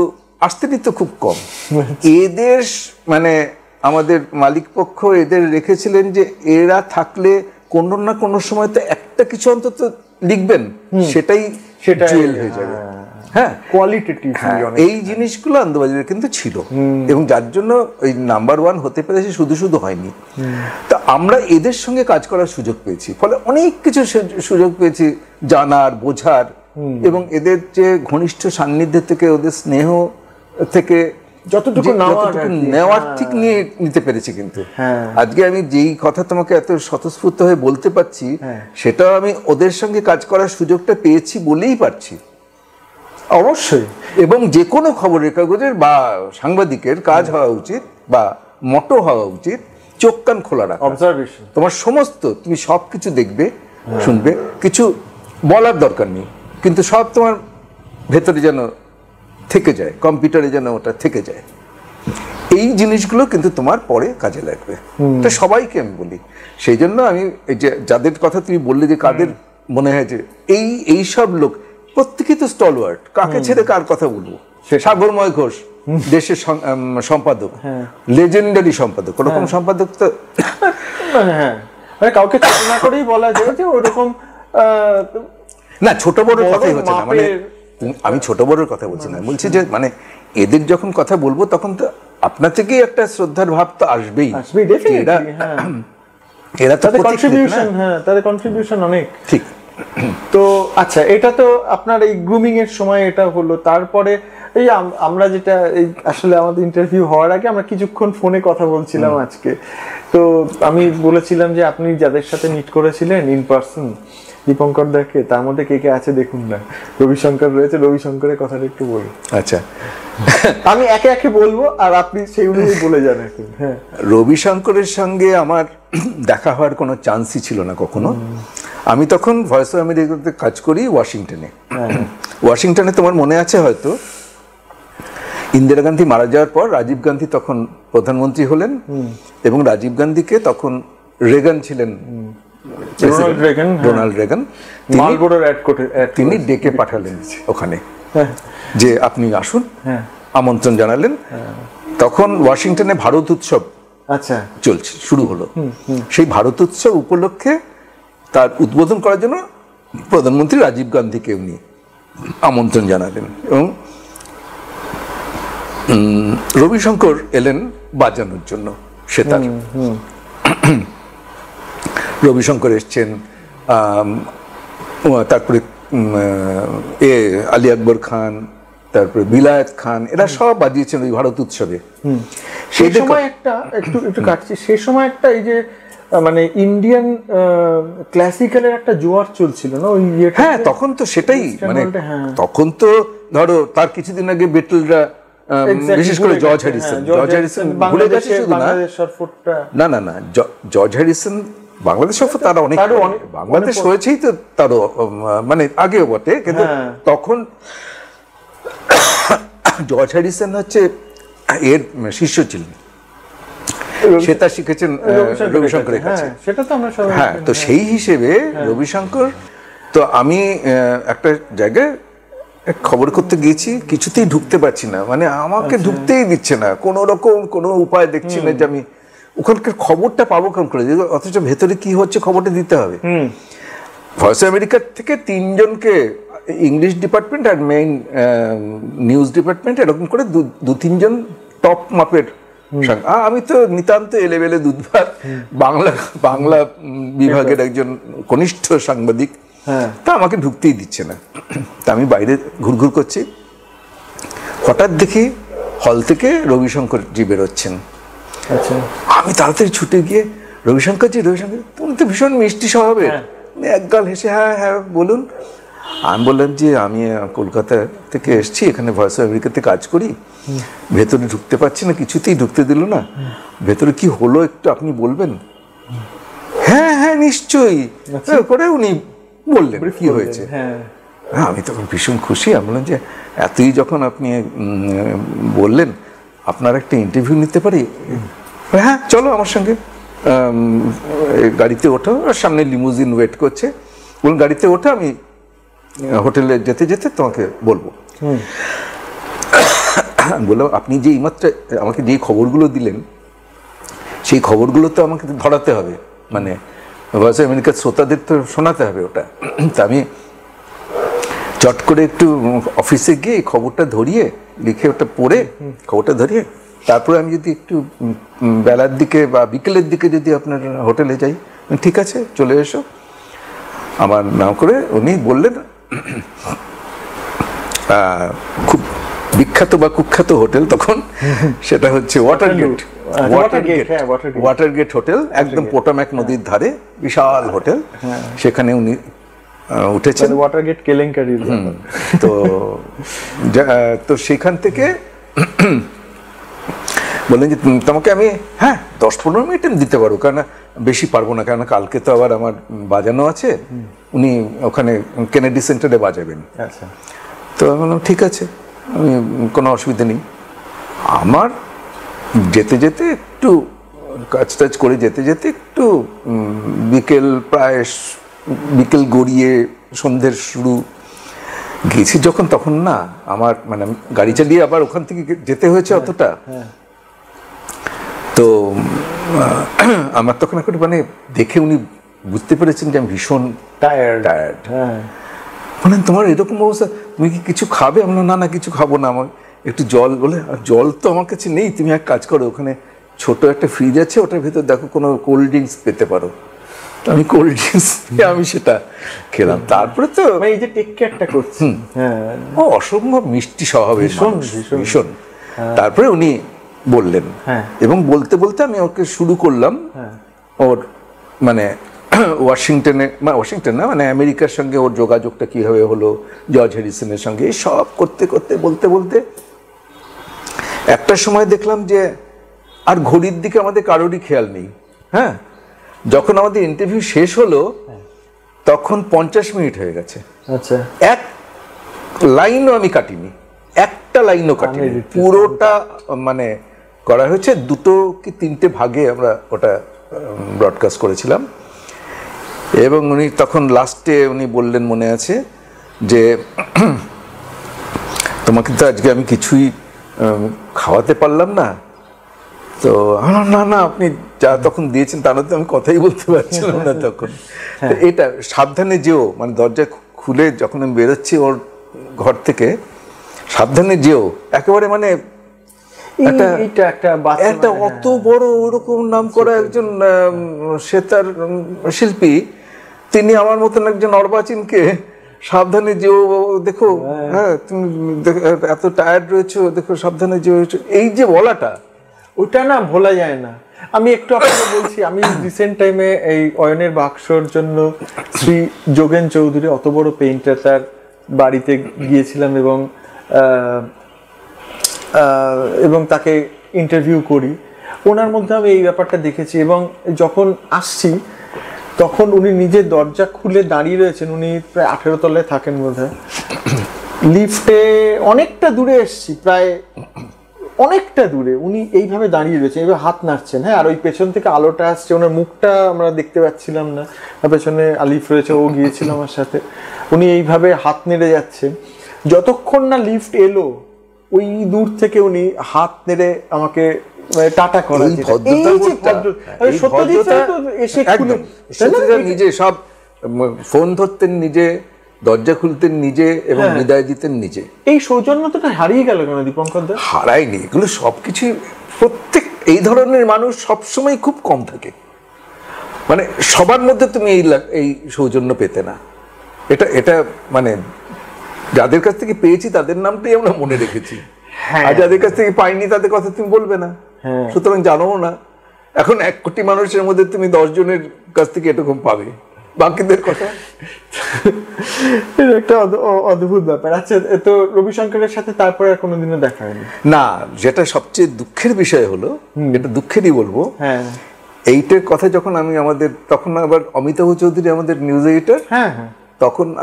আসতেন তো খুব কম। এদের মানে আমাদের মালিক পক্ষ এদের রেখেছিলেন যে এরা থাকলে কোনো না কোনো সময় তো একটা কিছু অন্তত লিখবেন, সেটাই জুয়েল হয়ে যাবে। হ্যাঁ, কোয়ালিটেটিভ এই জিনিসগুলো আনন্দবাজারে কিন্তু ছিল, এবং যার জন্য ওই নাম্বার 1 হতে পেরেছে, শুধু হয়নি। তা আমরা এদের সঙ্গে কাজ করার সুযোগ পেয়েছি, ফলে অনেক কিছু সুযোগ পেয়েছি জানার, বোঝার, এবং এদের যে ঘনিষ্ঠ সান্নিধ্য থেকে, ওদের স্নেহ থেকে যতটুকু নেওয়ার ঠিক নিতে পেরেছি। কিন্তু আজকে আমি যেই কথা তোমাকে এত স্বতঃস্ফূর্ত হয়ে বলতে পারছি, সেটাও আমি ওদের সঙ্গে কাজ করার সুযোগটা পেয়েছি বলেই পারছি। অবশ্যই। এবং যে কোনো খবরের কাগজের বা সাংবাদিকের কাজ হওয়া উচিত, বা মটো হওয়া উচিত চোখ কান খোলা রাখা, অবজারভেশন। তোমার সমস্ত, তুমি সব কিছু দেখবে, শুনবে, কিছু বলার দরকার নেই, কিন্তু সব তোমার ভেতরে যেন থেকে যায়, কম্পিউটারে যেন ওটা থেকে যায়। এই জিনিসগুলো কিন্তু তোমার পরে কাজে লাগবে, এটা সবাইকে আমি বলি। সেই জন্য আমি এই যে যাদের কথা তুমি বললে যে কাদের মনে হয় যে এই সব লোক প্রত্যেকেই তো স্টলওয়ার্ড, কাকে ছেড়ে কার কথা বলবো? সাগরময় ঘোষ দেশের সম্পাদক, লেজেন্ডারি সম্পাদক, ওরকম সম্পাদক তো কাউকে ছোট না করেই বলা যায় যে ওরকম না, ছোট বড় কথাই হচ্ছে না, মানে আমি ছোট বড়র কথা বলছি না, বলছি যে মানে এদের যখন কথা বলবো তখন তো আপনার থেকেই একটা শ্রদ্ধার ভাব তো আসবেই। এরা তাদের কন্ট্রিবিউশন, তাদের কন্ট্রিবিউশন অনেক। ঠিক। তো আচ্ছা, এটা তো আপনার এই গ্রুমিং এর সময় এটা হলো, তারপরে এই আমরা যেটা এই আসলে আমাদের ইন্টারভিউ হওয়ার আগে আমরা কিছুক্ষণ ফোনে কথা বলছিলাম আজকে, তো আমি বলেছিলাম যে আপনি যাদের সাথে মিট করেছিলেন ইন পার্সন, দীপঙ্কর দাকে, তার মধ্যে কে কে আছে দেখুন না। রবিশঙ্কর রয়েছে, রবিশঙ্করের কথাটা একটু বলুন। আচ্ছা, আমি একে একে বলবো আর আপনি সেই অনুযায়ী বলে যান এখন। হ্যাঁ, রবিশঙ্করের সঙ্গে আমার দেখা হওয়ার কোনো চান্সই ছিল না কখনো। আমি তখন ভয়েস অফ আমেরিকাতে কাজ করি ওয়াশিংটনে। ওয়াশিংটনে তোমার মনে আছে হয়তো, ইন্দিরা গান্ধী মারা যাওয়ার পর রাজীব গান্ধী তখন প্রধানমন্ত্রী হলেন, এবং রাজীব গান্ধীকে তখন রেগান ছিলেন, রোনাল্ড রেগান, তিনি ডেকে পাঠালেন ওখানে যে আপনি আসুন, আমন্ত্রণ জানালেন। তখন ওয়াশিংটনে ভারত উৎসব চলছে, শুরু হলো। সেই ভারত উৎসব উপলক্ষে তার উদ্বোধন করার জন্য প্রধানমন্ত্রী রাজীব গান্ধীকে উনি আমন্ত্রণ জানালেন, এবং রবিশঙ্কর এলেন বাজানোর জন্য সেতার। রবিশঙ্কর এসছেন, তারপরে আলী আকবর খান, তারপরে বিলায়েত খান, এরা সব বাজিয়েছেন ওই ভারত উৎসবে। সেই সময় একটা একটু কাটছি, সেই সময় একটা এই যে মানে ইন্ডিয়ান ক্লাসিক্যালের একটা জোয়ার চলছিল না ওই ইয়েটা। হ্যাঁ, তখন তো সেটাই, মানে তখন তো ধরো তার কিছুদিন আগে বেটলরা, বিশেষ করে জর্জ হ্যারিসন ভুলে গেছে শুধু না, না না না, জর্জ হ্যারিসন বাংলাদেশ সফর তারা অনেক, বাংলাদেশ হয়েছেই তো তারও মানে আগেও বটে, কিন্তু তখন জর্জ হ্যারিসন হচ্ছে এর শিষ্য ছিলেন, সেটা শিখেছেন রবিশঙ্করের কাছে। সেটা তো আমরা সবাই, হ্যাঁ, তো সেই হিসেবে রবিশঙ্কর, তো আমি একটা জায়গায় খবর করতে গিয়েছি, কিছুতেই ঢুকতে পারছি না, মানে আমাকে ঢুকতেই দিচ্ছে না, কোনো রকম কোনো উপায় দেখছি না যে আমি ওখানকার খবরটা পাবো কেমন করে, অথচ ভেতরে কি হচ্ছে খবরটা দিতে হবে। ভয়েস আমেরিকার থেকে 3 জনকে, ইংলিশ ডিপার্টমেন্ট আর মেইন নিউজ ডিপার্টমেন্ট, এরকম করে 2-3 জন টপ মাপের, আমি তো নিতান্ত এলেবেলে দুধভাত বাংলা বিভাগের একজন কনিষ্ঠ সাংবাদিক, তা আমাকে ঢুকতেই দিচ্ছে না। তা আমি বাইরে ঘুরঘুর করছি, হঠাৎ দেখি হল থেকে রবিশঙ্কর জি বেরোচ্ছেন। আমি তাড়াতাড়ি ছুটে গিয়ে, রবিশঙ্কর, তুমি তো ভীষণ মিষ্টি স্বভাবের, একগাল হেসে হ্যাঁ হ্যাঁ বলুন। আমি বললাম যে আমি কলকাতা থেকে এসেছি, এখানে ভয়েস অফ আমেরিকাতে কাজ করি, ভেতরে ঢুকতে পারছি না, কিছুতেই ঢুকতে দিল না, ভেতরে কি হলো একটু আপনি বলবেন? হ্যাঁ হ্যাঁ নিশ্চয়ই করে উনি বললেন কি হয়েছে। আমি তখন ভীষণ খুশি, আমি বললাম যে এতই যখন আপনি বললেন, আপনার একটা ইন্টারভিউ নিতে পারি? হ্যাঁ চলো আমার সঙ্গে, গাড়িতে ওঠো, সামনে লিমুজিন ওয়েট করছে, বলুন গাড়িতে ওঠো, আমি হোটেলে যেতে যেতে তোমাকে বলবো। বললাম আপনি যে এইমাত্র আমাকে যে খবরগুলো দিলেন, সেই খবরগুলো তো আমাকে ধরাতে হবে, মানে ভয়েস অফ আমেরিকার শ্রোতাদের তো শোনাতে হবে ওটা। তা আমি চট করে একটু অফিসে গিয়ে খবরটা ধরিয়ে লিখে ওটা পড়ে খবরটা ধরিয়ে, তারপরে আমি যদি একটু বেলার দিকে বা বিকেলের দিকে যদি আপনার হোটেলে যাই, ঠিক আছে চলে এসো। আমার নাম করে উনি বললেন, খুব বিখ্যাত বা কুখ্যাত হোটেল তখন, সেটা হচ্ছে ওয়াটারগেট হোটেল, একদম পোটোম্যাক নদীর ধারে বিশাল হোটেল, সেখানে উনি উঠেছেন। ওয়াটারগেট কেলেঙ্কারি। তো সেখান থেকে বললেন যে তোমাকে আমি 10-15 মিনিট দিতে পারবো, কারণ বেশি পারবো না, কারণ কালকে তো আবার আমার বাজানো আছে, উনি ওখানে কেনেডি সেন্টারে বাজাবেন। তো আমি বললাম ঠিক আছে, আমি কোনো অসুবিধা নেই। আমার যেতে যেতে একটু কাজ টাজ করে যেতে যেতে একটু বিকেল গড়িয়ে সন্ধ্যের শুরু গেছি যখন, তখন না আমার মানে গাড়ি চালিয়ে আবার ওখান থেকে যেতে হয়েছে অতটা, তো আমার তখন একটা মানে দেখে উনি বুঝতে পেরেছেন যে আমি ভীষণ টায়ার্ড। বলেন তোমার এরকম অবস্থা, তুমি কি কিছু খাবে? আমরা না না কিছু খাবো না, আমার একটু জল। বলে জল তো আমার কাছে নেই, তুমি এক কাজ করো, ওখানে ছোট একটা ফ্রিজ আছে, ওটার ভিতর দেখো কোনো কোল্ড ড্রিঙ্কস পেতে পারো। আমি কোল্ড ড্রিঙ্কস আমি সেটা খেলাম। তারপরে তো এই যে টেক কেয়ারটা করছি, ও অসম্ভব মিষ্টি স্বভাবের, ভীষণ। তারপরে উনি বললেন, এবং বলতে বলতে আমি ওকে শুরু করলাম ওর মানে ওয়াশিংটন না, মানে আমেরিকার সঙ্গে ওর যোগাযোগটা কিভাবে হলো, জর্জ হ্যারিসনের সঙ্গে, এই সব করতে করতে বলতে বলতে একটা সময় দেখলাম যে আর ঘড়ির দিকে আমাদের কারোরই খেয়াল নেই। হ্যাঁ, যখন আমাদের ইন্টারভিউ শেষ হলো তখন 50 মিনিট হয়ে গেছে। আচ্ছা, এক লাইনও আমি কাটিনি, একটা লাইনও কাটিনি, পুরোটা মানে করা হয়েছে। 2 কি 3টে ভাগে আমরা ওটা ব্রডকাস্ট করেছিলাম। এবং উনি তখন লাস্টে উনি বললেন, মনে আছে যে তোমাকে তো আজকে আমি কিছুই খাওয়াতে পারলাম না। তো না না, আপনি যা তখন দিয়েছেন তাহলে তো আমি কথাই বলতে পারছিলাম না তখন। এটা সাবধানে যেও, মানে দরজা খুলে যখন আমি বেরোচ্ছি ওর ঘর থেকে, সাবধানে যেও একেবারে, মানে একটা অত বড় ওরকম নাম করা একজন সেতার শিল্পী, তিনি আমার মতন একজন অর্বাচীনকে সাবধানে যেও দেখো, হ্যাঁ তুমি এত টায়ার্ড রয়েছো, দেখো সাবধানে যেও, এই যে বলাটা, ওইটা না ভোলা যায় না। আমি একটু আপনাকে বলছি, আমি রিসেন্ট টাইমে এই অয়নের বাক্সর জন্য শ্রী যোগেন চৌধুরী, অত বড় পেইন্টার, তার বাড়িতে গিয়েছিলাম এবং তাকে ইন্টারভিউ করি। ওনার মধ্যে আমি এই ব্যাপারটা দেখেছি, এবং যখন আসছি তখন উনি নিজে দরজা খুলে দাঁড়িয়ে রয়েছেন। উনি প্রায় 18 তলায় থাকেন বোধহয়। লিফটে অনেকটা দূরে এসছি, প্রায় অনেকটা দূরে উনি এইভাবে দাঁড়িয়ে রয়েছেন, এইভাবে হাত নাড়ছেন। হ্যাঁ, আর ওই পেছন থেকে আলোটা আসছে, ওনার মুখটা আমরা দেখতে পাচ্ছিলাম না। পেছনে আলিফ রয়েছে, ও গিয়েছিল আমার সাথে। উনি এইভাবে হাত নেড়ে যাচ্ছেন যতক্ষণ না লিফট এলো। ওই দূর থেকে উনি হাত নেড়ে আমাকে টাটা করা। নিজে সব ফোন ধরতেন, নিজে দরজা খুলতেন নিজে, এবং বিদায় দিতেন নিজে। এই সৌজন্যতাটা হারিয়ে গেল কেন দীপঙ্কর দা? হারায়নি, এগুলো সবকিছু, প্রত্যেক এই ধরনের মানুষ সবসময় খুব কম থাকে। মানে সবার মধ্যে তুমি এই সৌজন্য পেতে না। এটা মানে যাদের কাছ থেকে পেয়েছি তাদের নামটাই আমরা মনে রেখেছি, আর যাদের কাছ থেকে পাইনি তাদের কথা তুমি বলবে না, সুতরাং জানো না। এখন 1 কোটি মানুষের মধ্যে তুমি 10 জনের কাছ থেকে এরকম পাবে, বাকিদের কথা একটা অদ্ভুত ব্যাপার। আচ্ছা, তো রবিশঙ্করের সাথে তারপরে আর কোনোদিনও দেখা হয়নি? না, যেটা সবচেয়ে দুঃখের বিষয় হলো, এটা দুঃখেরই বলবো, হ্যাঁ, এইটার কথা যখন আমি তখন আবার অমিতাভ চৌধুরী আমাদের নিউজ এডিটর, হ্যাঁ হ্যাঁ,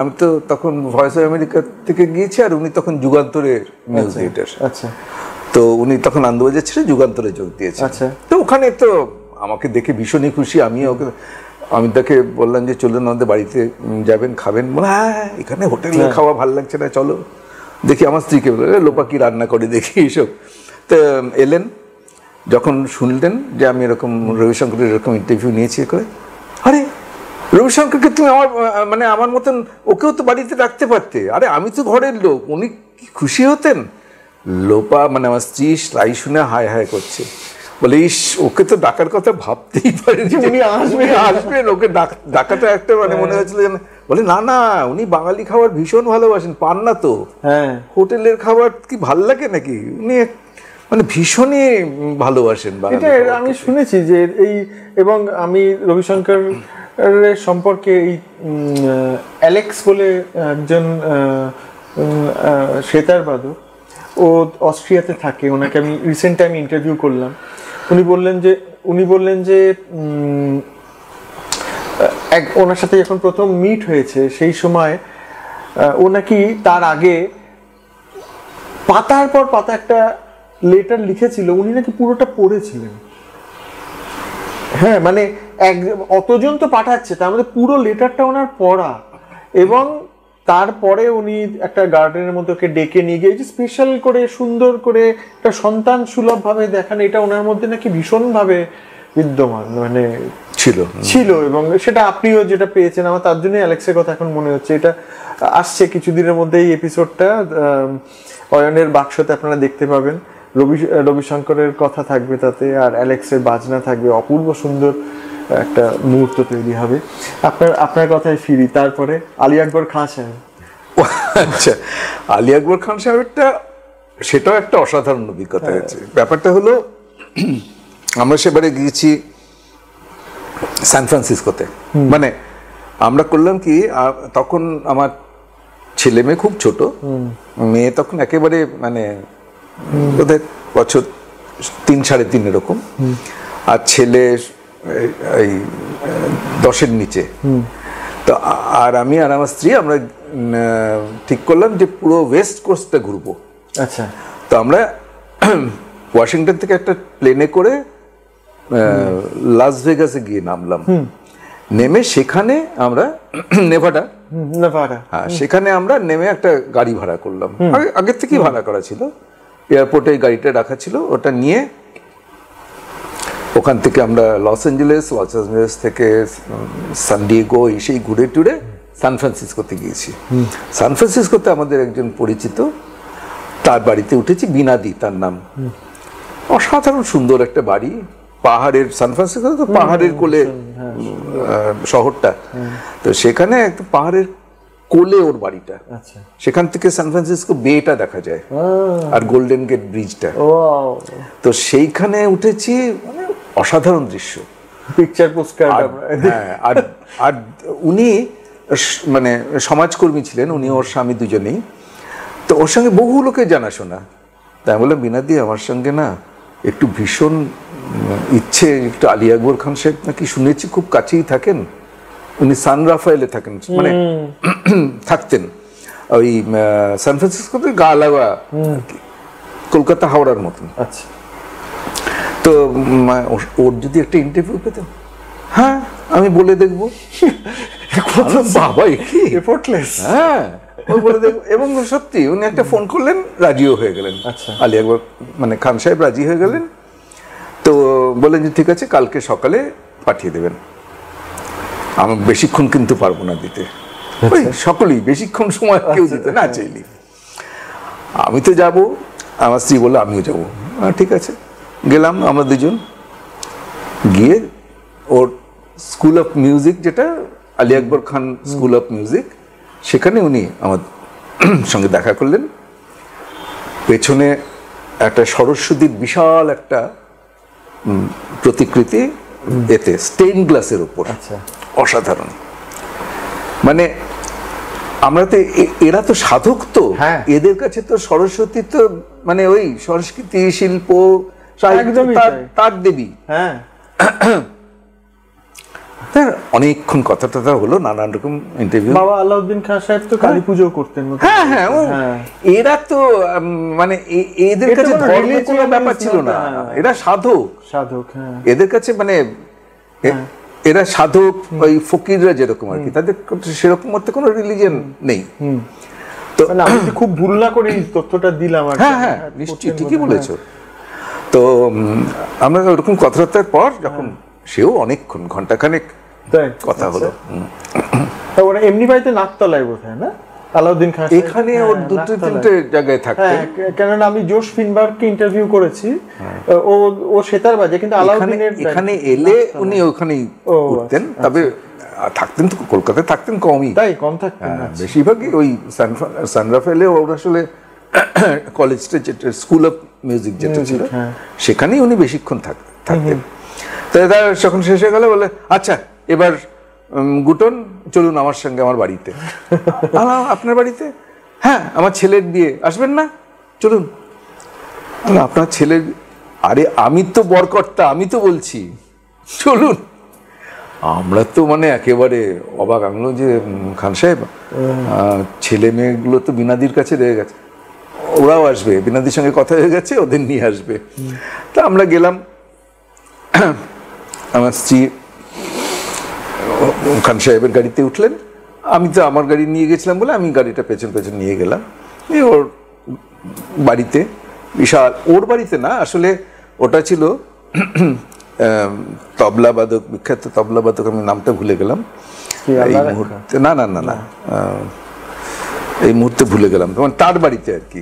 আমি তো তখন ভয়েস অফ আমেরিকা থেকে গিয়েছি, আর উনি তখন যুগান্তরের নিউজ এডিটর। আচ্ছা, তো উনি তখন আনন্দবাজার ছেড়ে যুগান্তরে যোগ দিয়েছে। আচ্ছা, তো ওখানে তো আমাকে দেখে ভীষণই খুশি। অমিতাকে বললাম যে চলুন আমাদের বাড়িতে যাবেন, খাবেন। বলে হ্যাঁ, এখানে হোটেলে খাওয়া ভালো লাগছে না, চলো দেখি। আমার স্ত্রীকে বলে লোপা কি রান্না করে দেখি এইসব। তো এলেন, যখন শুনলেন যে আমি এরকম রবিশঙ্করের এরকম ইন্টারভিউ নিয়েছি করে, আরে রবিশঙ্করকে তুমি আমার মতন ওকেও তো বাড়িতে রাখতে পারতে। আরে আমি তো ঘরের লোক, উনি কি খুশি হতেন। লোপা আমার স্ত্রী তাই শুনে হায় হায় করছে, বলে ইস, ওকে তো ডাকার কথা ভাবতেই পারেনি উনি আসবেন, ওকে ডাকাটা একটা মনে হয়েছিল। বলে না না, উনি বাঙালি খাবার ভীষণ ভালোবাসেন, পান না তো, হোটেলের খাবার কি ভাল লাগে নাকি, উনি ভীষণই ভালোবাসেন। আমি শুনেছি যে এবং আমি রবিশঙ্কর সম্পর্কে এই অ্যালেক্স বলে একজন সেতার বাদক, ও অস্ট্রিয়াতে থাকে, ওনাকে আমি রিসেন্ট টাইম ইন্টারভিউ করলাম। উনি বললেন যে ওনার সাথে যখন প্রথম মিট হয়েছে সেই সময় ও নাকি তার আগে পাতার পর পাতা একটা লেটার লিখেছিল, উনি নাকি পুরোটা পড়েছিলেন। হ্যাঁ, অতজন তো পাঠাচ্ছে, তার মধ্যে পুরো লেটারটা ওনার পড়া, এবং তারপরে উনি একটা গার্ডেনের মধ্যে ওকে ডেকে নিয়ে গিয়ে স্পেশাল করে সুন্দর করে একটা সন্তান সুলভ ভাবে দেখানো, এটা ওনার মধ্যে নাকি ভীষণ ভাবে বিদ্যমান ছিল। এবং সেটা আপনিও যেটা পেয়েছেন, আমার তার জন্যই অ্যালেক্সের কথা এখন মনে হচ্ছে। এটা আসছে কিছুদিনের মধ্যে, এই এপিসোডটা অয়নের বাক্সতে আপনারা দেখতে পাবেন। রবিশঙ্করের কথা থাকবে তাতে, আর অ্যালেক্সের বাজনা থাকবে, অপূর্ব সুন্দর একটা মুহূর্ত তৈরি হবে। আপনার কথায় ফিরি, তারপরে আলী আকবর খান সাহেব। আচ্ছা, আলী আকবর খান সাহেবটা সেটাও একটা অসাধারণ অভিজ্ঞতা হয়েছে। ব্যাপারটা হলো, আমরা সেবারে গিয়েছি সান ফ্রান্সিসকোতে। আমরা করলাম কি, তখন আমার ছেলে মেয়ে খুব ছোট, মেয়ে তখন একেবারে বোধহয় বছর 3-3.5 এরকম, আর ছেলে এই 10-এর নিচে। তো আর আমি আর আমার স্ত্রী আমরা ঠিক করলাম যে পুরো ওয়েস্ট কোস্টটা ঘুরবো। আচ্ছা, তো আমরা ওয়াশিংটন থেকে একটা প্লেনে করে লাস ভেগাসে গিয়ে নামলাম। নেমে সেখানে আমরা নেভাডা, হ্যাঁ, সেখানে আমরা নেমে একটা গাড়ি ভাড়া করলাম, আগের থেকেই ভাড়া করা ছিল, এয়ারপোর্টে গাড়িটা রাখা ছিল। ওটা নিয়ে ওখান থেকে আমরা লস অ্যাঞ্জেলেস থেকে সান ডিয়েগো সেই ঘুরে টুরে সান ফ্রান্সিসকোতে গিয়েছি। সান ফ্রান্সিসকোতে আমাদের একজন পরিচিত, তার বাড়িতে উঠেছি, বিনাদি তার নাম। অসাধারণ সুন্দর একটা বাড়ি, পাহাড়ের, সান ফ্রান্সিসকো তো পাহাড়ের কোলে শহরটা, তো সেখানে একটা পাহাড়ের কোলে ওর বাড়িটা, সেখান থেকে সান ফ্রান্সিসকো বেটা দেখা যায় আর গোল্ডেন গেট ব্রিজটা। তো সেইখানে উঠেছি, মানে অসাধারণ দৃশ্য, পিকচার পোস্টকার্ড। আর আর উনি মানে সমাজকর্মী ছিলেন, উনি ওর স্বামী দুজনেই, তো ওর সঙ্গে বহু লোকের জানাশোনা। তাই বললাম, বীণাদি আমার সঙ্গে না একটু ভীষণ ইচ্ছে, একটু আলী আকবর খান সাহেব নাকি শুনেছি খুব কাছেই থাকেন, উনি সান রাফায়েলে থাকেন, মানে থাকতেন ওই সান ফ্রান্সিসকোতে গা লাগা, কলকাতা হাওড়ার মতন। আচ্ছা, তো ওর যদি একটা ইন্টারভিউ পেতাম, হ্যাঁ আমি বলে দেখবো। বাবা কি এফোর্টলেস। হ্যাঁ, ও বলে দেখবো। এবং সত্যি উনি একটা ফোন করলেন, রাজিও হয়ে গেলেন। আচ্ছা, আলী আকবর মানে খান সাহেব রাজি হয়ে গেলেন। তো বলেন যে ঠিক আছে, কালকে সকালে পাঠিয়ে দেবেন। আমি বেশিক্ষণ কিন্তু পারবো না দিতে, ওই সকলেই বেশিক্ষণ সময় কেউ দিতে না চাইলি। আমি তো যাব, আমার স্ত্রী বললো আমিও যাবো। ঠিক আছে, গেলাম আমরা দুজন। গিয়ে ওর স্কুল অফ মিউজিক, যেটা আলী আকবর খান স্কুল অফ মিউজিক, সেখানে উনি আমার সঙ্গে দেখা করলেন। পেছনে একটা সরস্বতীর বিশাল একটা প্রতিকৃতি, এতে স্টেইন গ্লাসের উপর, অসাধারণ। মানে আমরা তো, এরা তো সাধক, তো এদের কাছে তো সরস্বতী তো মানে ওই সংস্কৃতি, শিল্প, তার দেবী। হ্যাঁ, অনেকক্ষণ কথা টথা হলো, নানান রকম ইন্টারভিউ। বাবা আলাউদ্দিন খান সাহেব তো কালী পুজো করতেন। হ্যাঁ হ্যাঁ, এরা তো মানে এদের কাছে ধর্মের কোনো ব্যাপার ছিল না, এরা সাধক। সাধক, এদের কাছে মানে এরা সাধক, ওই ফকিররা যেরকম আর কি, তাদের সেরকম মধ্যে কোনো রিলিজিয়ন নেই। তো আমি খুব ভুল না করে তথ্যটা দিলাম। হ্যাঁ হ্যাঁ, নিশ্চয়ই ঠিকই বলেছো। তো আমরা ওরকম কথাবার্তার পর যখন, সেও অনেকক্ষণ, ঘন্টাখানেক কথা হলো। এমনি বাড়িতে নাকতলায় বোধহয়, না আলাউদ্দিন খান এখানে ওর দুটো তিনটে জায়গায় থাকতেন। কেননা আমি জোশ ফিনবার্গকে ইন্টারভিউ করেছি, ও সেতার বাজে, কিন্তু আলাউদ্দিনের এখানে এলে উনি ওখানেই উঠতেন। তবে থাকতেন তো কলকাতায়, থাকতেন কমই, তাই কম থাকতেন, বেশিরভাগই ওই সান রাফায়েলে। ওর আসলে কলেজটা, যেটা স্কুল অফ মিউজিক যেটা ছিল, সেখানেই উনি বেশিক্ষণ থাকতেন। যখন শেষ হয়ে গেল, বলে আচ্ছা এবার গুটন চলুন আমার সঙ্গে আমার বাড়িতে। আপনার বাড়িতে? হ্যাঁ, আমার ছেলের বিয়ে, আসবেন না? চলুন। আপনার ছেলের? আরে আমি তো বরকর্তা, আমি তো বলছি চলুন। আমরা তো মানে একেবারে অবাক। আনলো যে খান সাহেব, ছেলে মেয়েগুলো তো বীণাদির কাছে রয়ে গেছে, ওরাও আসবে, বীণাদির সঙ্গে কথা হয়ে গেছে, ওদের নিয়ে আসবে। তা আমরা গেলাম। আমার স্ত্রী খান সাহেবের গাড়িতে উঠলেন, আমি তো আমার গাড়ি নিয়ে গেছিলাম বলে আমি গাড়িটা পেছন পেছন নিয়ে গেলাম। ওর বাড়িতে, বিশাল, ওর বাড়িতে না আসলে ওটা ছিল তবলাবাদক, বিখ্যাত তবলাবাদক, আমি নামটা ভুলে গেলাম এই মুহূর্তে। না না না না, এই মুহূর্তে ভুলে গেলাম, তার বাড়িতে আর কি।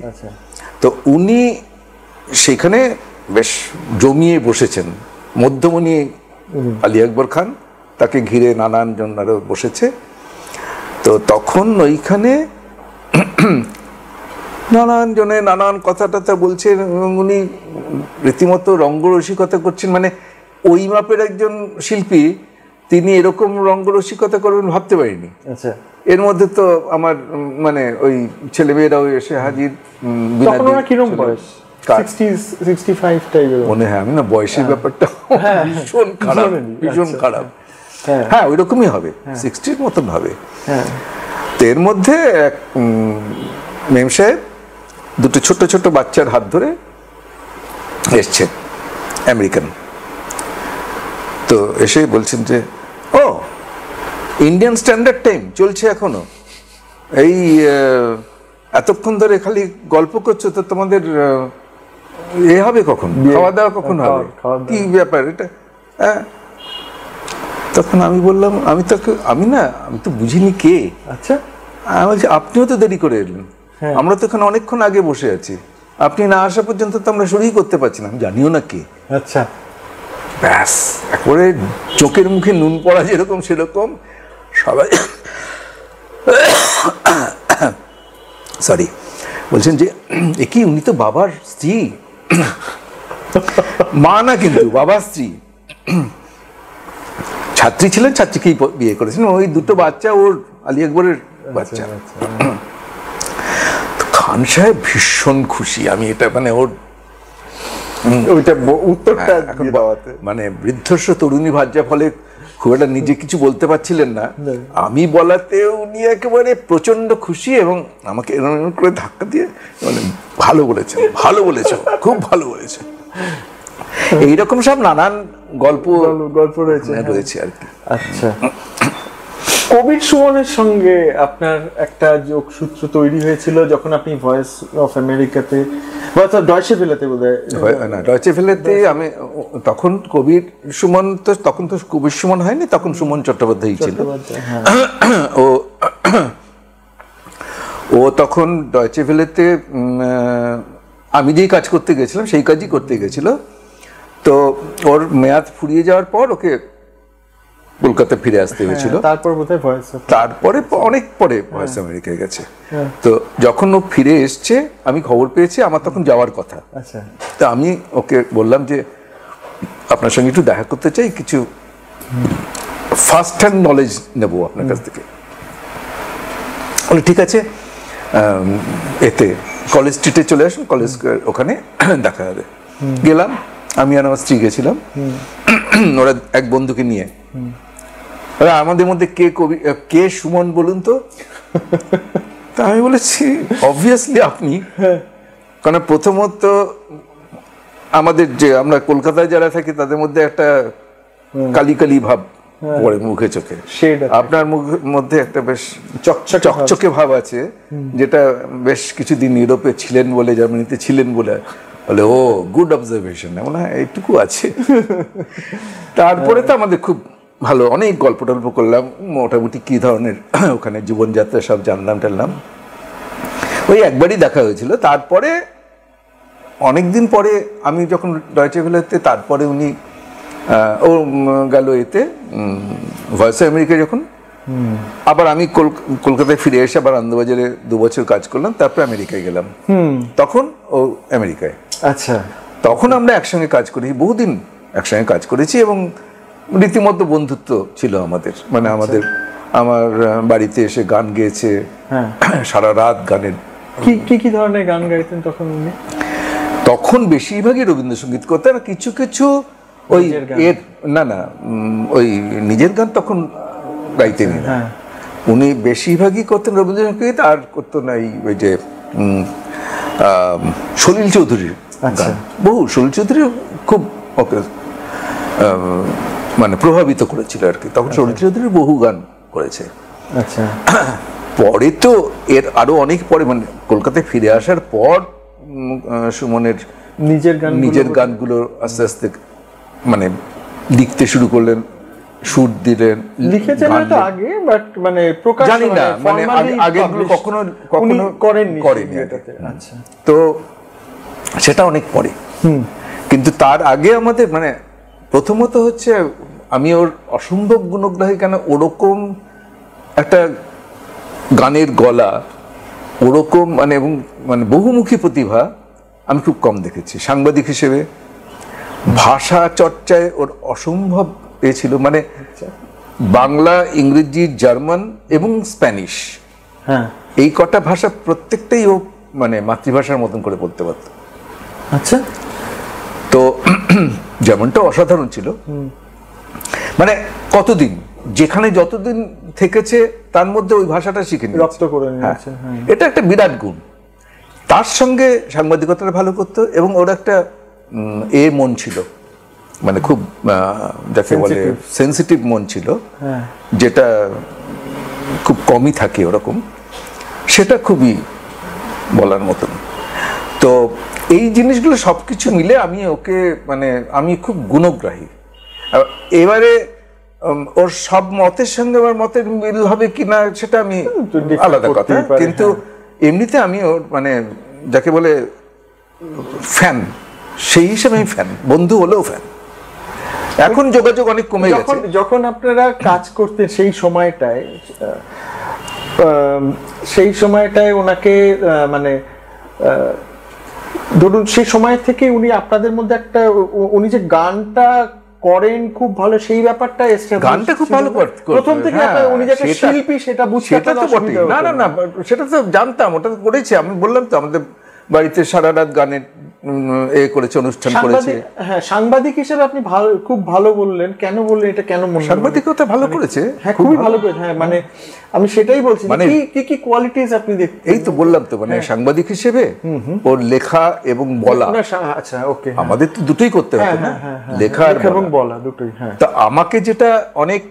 তো উনি সেখানে বেশ জমিয়ে বসেছেন, মধ্যমণি আলী আকবর খান, তাকে ঘিরে নানান জন আরো বসেছে। তো তখন ওইখানে নানান জনে নানান কথা টথা বলছেন, উনি রীতিমতো রঙ্গরসিকতা করছেন। মানে ওই মাপের একজন শিল্পী তিনি এরকম রঙ্গরসিকতা করবেন ভাবতে পারিনি। আচ্ছা, এর মধ্যে তো আমার মানে ওই ছেলেমেয়েরাও এসে হাজির। কিরকম বয়স? 65 টাইপের মনে হয়। আমি না বয়সের ব্যাপারটা ভীষণ খারাপ, ভীষণ খারাপ। হ্যাঁ, ওই রকমই হবে, 60-র মতন হবে। তো এর মধ্যে এক মেম সাহেব দুটো ছোট ছোট বাচ্চার হাত ধরে এসছেন, আমেরিকান। তো এসে বলছেন যে ও ইন্ডিয়ান স্ট্যান্ডার্ড টাইম চলছে এখনো, এই এতক্ষণ ধরে খালি গল্প করছো, তো তোমাদের এ হবে কখন, খাওয়া দাওয়া কখন হবে, কি ব্যাপার এটা? তখন আমি বললাম, আমি তো বুঝিনি কে। আচ্ছা, আমি বলছি আপনিও তো দেরি করে এলেন, আমরা তো এখানে অনেকক্ষণ আগে বসে আছি, আপনি না আসা পর্যন্ত তো আমরা শুরুই করতে পারছি না, আমি জানিও না কে। আচ্ছা, ব্যাস একবারে চোখের মুখে নুন পড়া যেরকম সেরকম সবাই সরি বলছেন যে এ কি উনি তো বাবার স্ত্রী, মা না কিন্তু বাবার স্ত্রী, ছাত্রী ছিলেন, ছাত্রীকেই বিয়ে করেছেন, ওই দুটো বাচ্চা ওর আলী আকবরের বাচ্চা। খান সাহেব ভীষণ খুশি, আমি এটা মানে ওর ওইটা উত্তরটা দেওয়াতে মানে বৃদ্ধস্ব তরুণী ভাজ্যা ফলে খুব একটা নিজে কিছু বলতে পারছিলেন না, আমি বলাতে উনি একেবারে প্রচন্ড খুশি এবং আমাকে এরকম করে ধাক্কা দিয়ে মানে ভালো বলেছে, ভালো বলেছো, খুব ভালো বলেছে। এইরকম সব নানান গল্প রয়েছে আর কি। আচ্ছা, কবির সুমনের সঙ্গে আপনার একটা যোগসূত্র তৈরি হয়েছিল যখন আপনি ভয়েস অফ আমেরিকাতে বা ডয়চে ভেলেতে বোধহয়, না ডয়চে ভেলেতে আমি তখন কবির সুমন তো তখন তো কবির সুমন হয়নি, তখন সুমন চট্টোপাধ্যায় ছিল। ও তখন ডয়চে ভেলেতে আমি যেই কাজ করতে গেছিলাম সেই কাজই করতে গেছিল। তো ওর মেয়াদ ফুরিয়ে যাওয়ার পর ওকে কলকাতা ফিরে আসতে হয়েছিল, তারপরে অনেক পরে ভয়েস আমেরিকায় গেছে। তো যখন ও ফিরে এসছে আমি খবর পেয়েছি, আমার তখন যাওয়ার কথা। তো আমি ওকে বললাম যে আপনার সঙ্গে একটু দেখা করতে চাই, কিছু ফার্স্ট হ্যান্ড নলেজ নেবো আপনার কাছ থেকে। বলে ঠিক আছে, এতে কলেজ স্ট্রিটে চলে আসুন, কলেজ ওখানে দেখা হবে। গেলাম, আমি আর আমার স্ত্রী গেছিলাম, ওরা এক বন্ধুকে নিয়ে। আমাদের মধ্যে কে কবি, কে সুমন বলুন তো? তা আমি বলেছি অবভিয়াসলি আপনি, কারণ প্রথমত আমাদের যে আমরা কলকাতায় যারা থাকি তাদের মধ্যে একটা কালি কালি ভাব পড়ে মুখে চোখে, আপনার মুখের মধ্যে একটা বেশ চকচকে ভাব আছে, যেটা বেশ কিছুদিন ইউরোপে ছিলেন বলে, জার্মানিতে ছিলেন বলে ও গুড অবজারভেশন, এমন এইটুকু আছে। তারপরে তো আমাদের খুব ভালো অনেক গল্প টল্প করলাম, মোটামুটি কি ধরনের ওখানে জীবনযাত্রা সব জানলাম টানলাম। ওই একবারই দেখা হয়েছিল, তারপরে অনেকদিন পরে আমি যখন ডয়চে ভেলেতে, তারপরে উনি ও গেল এতে ভয়েস অফ আমেরিকা, যখন আবার আমি কলকাতায় ফিরে এসে আবার আনন্দবাজারে 2 বছর কাজ করলাম, তারপরে আমেরিকায় গেলাম, তখন ও আমেরিকায়। আচ্ছা, তখন আমরা একসঙ্গে কাজ করেছি, বহুদিন একসঙ্গে কাজ করেছি এবং রীতিমতো বন্ধুত্ব ছিল আমাদের। মানে আমার বাড়িতে এসে গান গেয়েছে, সারা রাত গানের। কি ধরনের গান গাইতেন তখন উনি? তখন বেশিরভাগই রবীন্দ্রসঙ্গীত করতেন, কিছু কিছু ওই এর না ওই নিজের গান তখন গাইতেন না, উনি বেশিরভাগই করতেন রবীন্দ্রসঙ্গীত, আর করতো না ওই যে সলিল চৌধুরীর গান। বহু সলিল চৌধুরী খুব ওকে মানে প্রভাবিত করেছিল আর কি, তখন সলিল চৌধুরীর বহু গান করেছে। আচ্ছা, পরে তো এর আরো অনেক পরে, মানে কলকাতায় ফিরে আসার পর সুমনের নিজের গানগুলো আস্তে আস্তে মানে লিখতে শুরু করলেন, সুর দিলেন, লিখেছেন হয়তো আগে, বাট মানে প্রকাশ জানি না, মানে আগেগুলো কখনো করেননি। আচ্ছা, তো সেটা অনেক পরে। কিন্তু তার আগে আমাদের মানে প্রথমত হচ্ছে আমি ওর অসম্ভব গুণগ্রাহী, কেন ওরকম একটা গানের গলা, ওরকম মানে এবং মানে বহুমুখী প্রতিভা আমি খুব কম দেখেছি সাংবাদিক হিসেবে। ভাষা চর্চায় ওর অসম্ভব ছিল, মানে বাংলা, ইংরেজি, জার্মান এবং স্প্যানিশ, এই কটা ভাষা প্রত্যেকটাই ও মানে মাতৃভাষার মতন করে বলতে পারত। আচ্ছা, তো যেমনটা অসাধারণ ছিল, মানে কতদিন যেখানে যতদিন থেকেছে তার মধ্যে ওই ভাষাটা শিখে রপ্ত করে নিয়েছে। এটা একটা বিরাট গুণ। তার সঙ্গে সাংবাদিকতাটা ভালো করতো এবং ওর একটা মন ছিল, মানে খুব যাকে বলে সেন্সিটিভ মন ছিল, যেটা খুব কমই থাকে ওরকম, সেটা খুবই বলার মতন। তো এই জিনিসগুলো সবকিছু মিলে আমি ওকে মানে আমি খুব গুণগ্রাহী। এবারে ওর সব মতের সঙ্গে আমার মতের মিল হবে কিনা সেটা আমি আলাদা কথা, কিন্তু এমনিতে আমি ওর মানে যাকে বলে ফ্যান, সেই হিসেবে আমি ফ্যান, বন্ধু হলেও ফ্যান। এখন যোগাযোগ অনেক কমে গেছে। যখন আপনারা কাজ করতেন সেই সময়টায় ওনাকে মানে ধরুন সেই সময় থেকে উনি আপনাদের মধ্যে একটা উনি যে গানটা করেন খুব ভালো, সেই ব্যাপারটা গানটা খুব ভালো প্রথম থেকে উনি যে শিল্পী সেটা বুঝতে না না না, সেটা তো জানতাম, ওটা করেছি। আমি বললাম তো আমাদের বাড়িতে সারা রাত গানের করেছে, অনুষ্ঠান করেছে। হ্যাঁ, সাংবাদিক হিসেবে আপনি খুব ভালো বললেন। কেন বললেন এটা? কেন মনে সাংবাদিকতা ভালো করেছে? হ্যাঁ, খুবই ভালো করেছে। হ্যাঁ, মানে আমি সেটাই বলছি, মানে কি কোয়ালিটিস আপনি দেখতে। এই তো বললাম তো, মানে সাংবাদিক হিসেবে ওর লেখা এবং বলা। আচ্ছা, ওকে, আমাদের তো দুটোই করতে হবে না, লেখা এবং বলা দুটোই। হ্যাঁ, তো আমাকে যেটা অনেক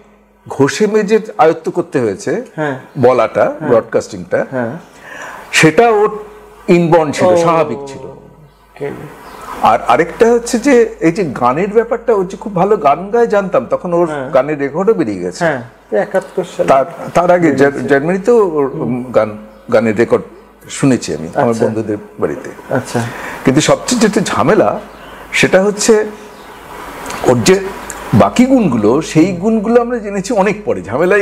ঘষে মেজে আয়ত্ত করতে হয়েছে বলাটা, ব্রডকাস্টিংটা, সেটা ওর ইনবর্ন ছিল, স্বাভাবিক ছিল। আর আরেকটা হচ্ছে যে এই যে গানের ব্যাপারটা, ও যে খুব ভালো গান গায় জানতাম, তখন ওর গানের রেকর্ডও বেরিয়ে গেছে। 71 সালে, তার আগে জার্মানিতেও গানের রেকর্ড শুনেছি আমি আমার বন্ধুদের বাড়িতে। আচ্ছা, কিন্তু সবচেয়ে যেটা ঝামেলা সেটা হচ্ছে ওর যে বাকি গুণগুলো, সেই গুণগুলো আমরা জেনেছি অনেক পরে। ঝামেলা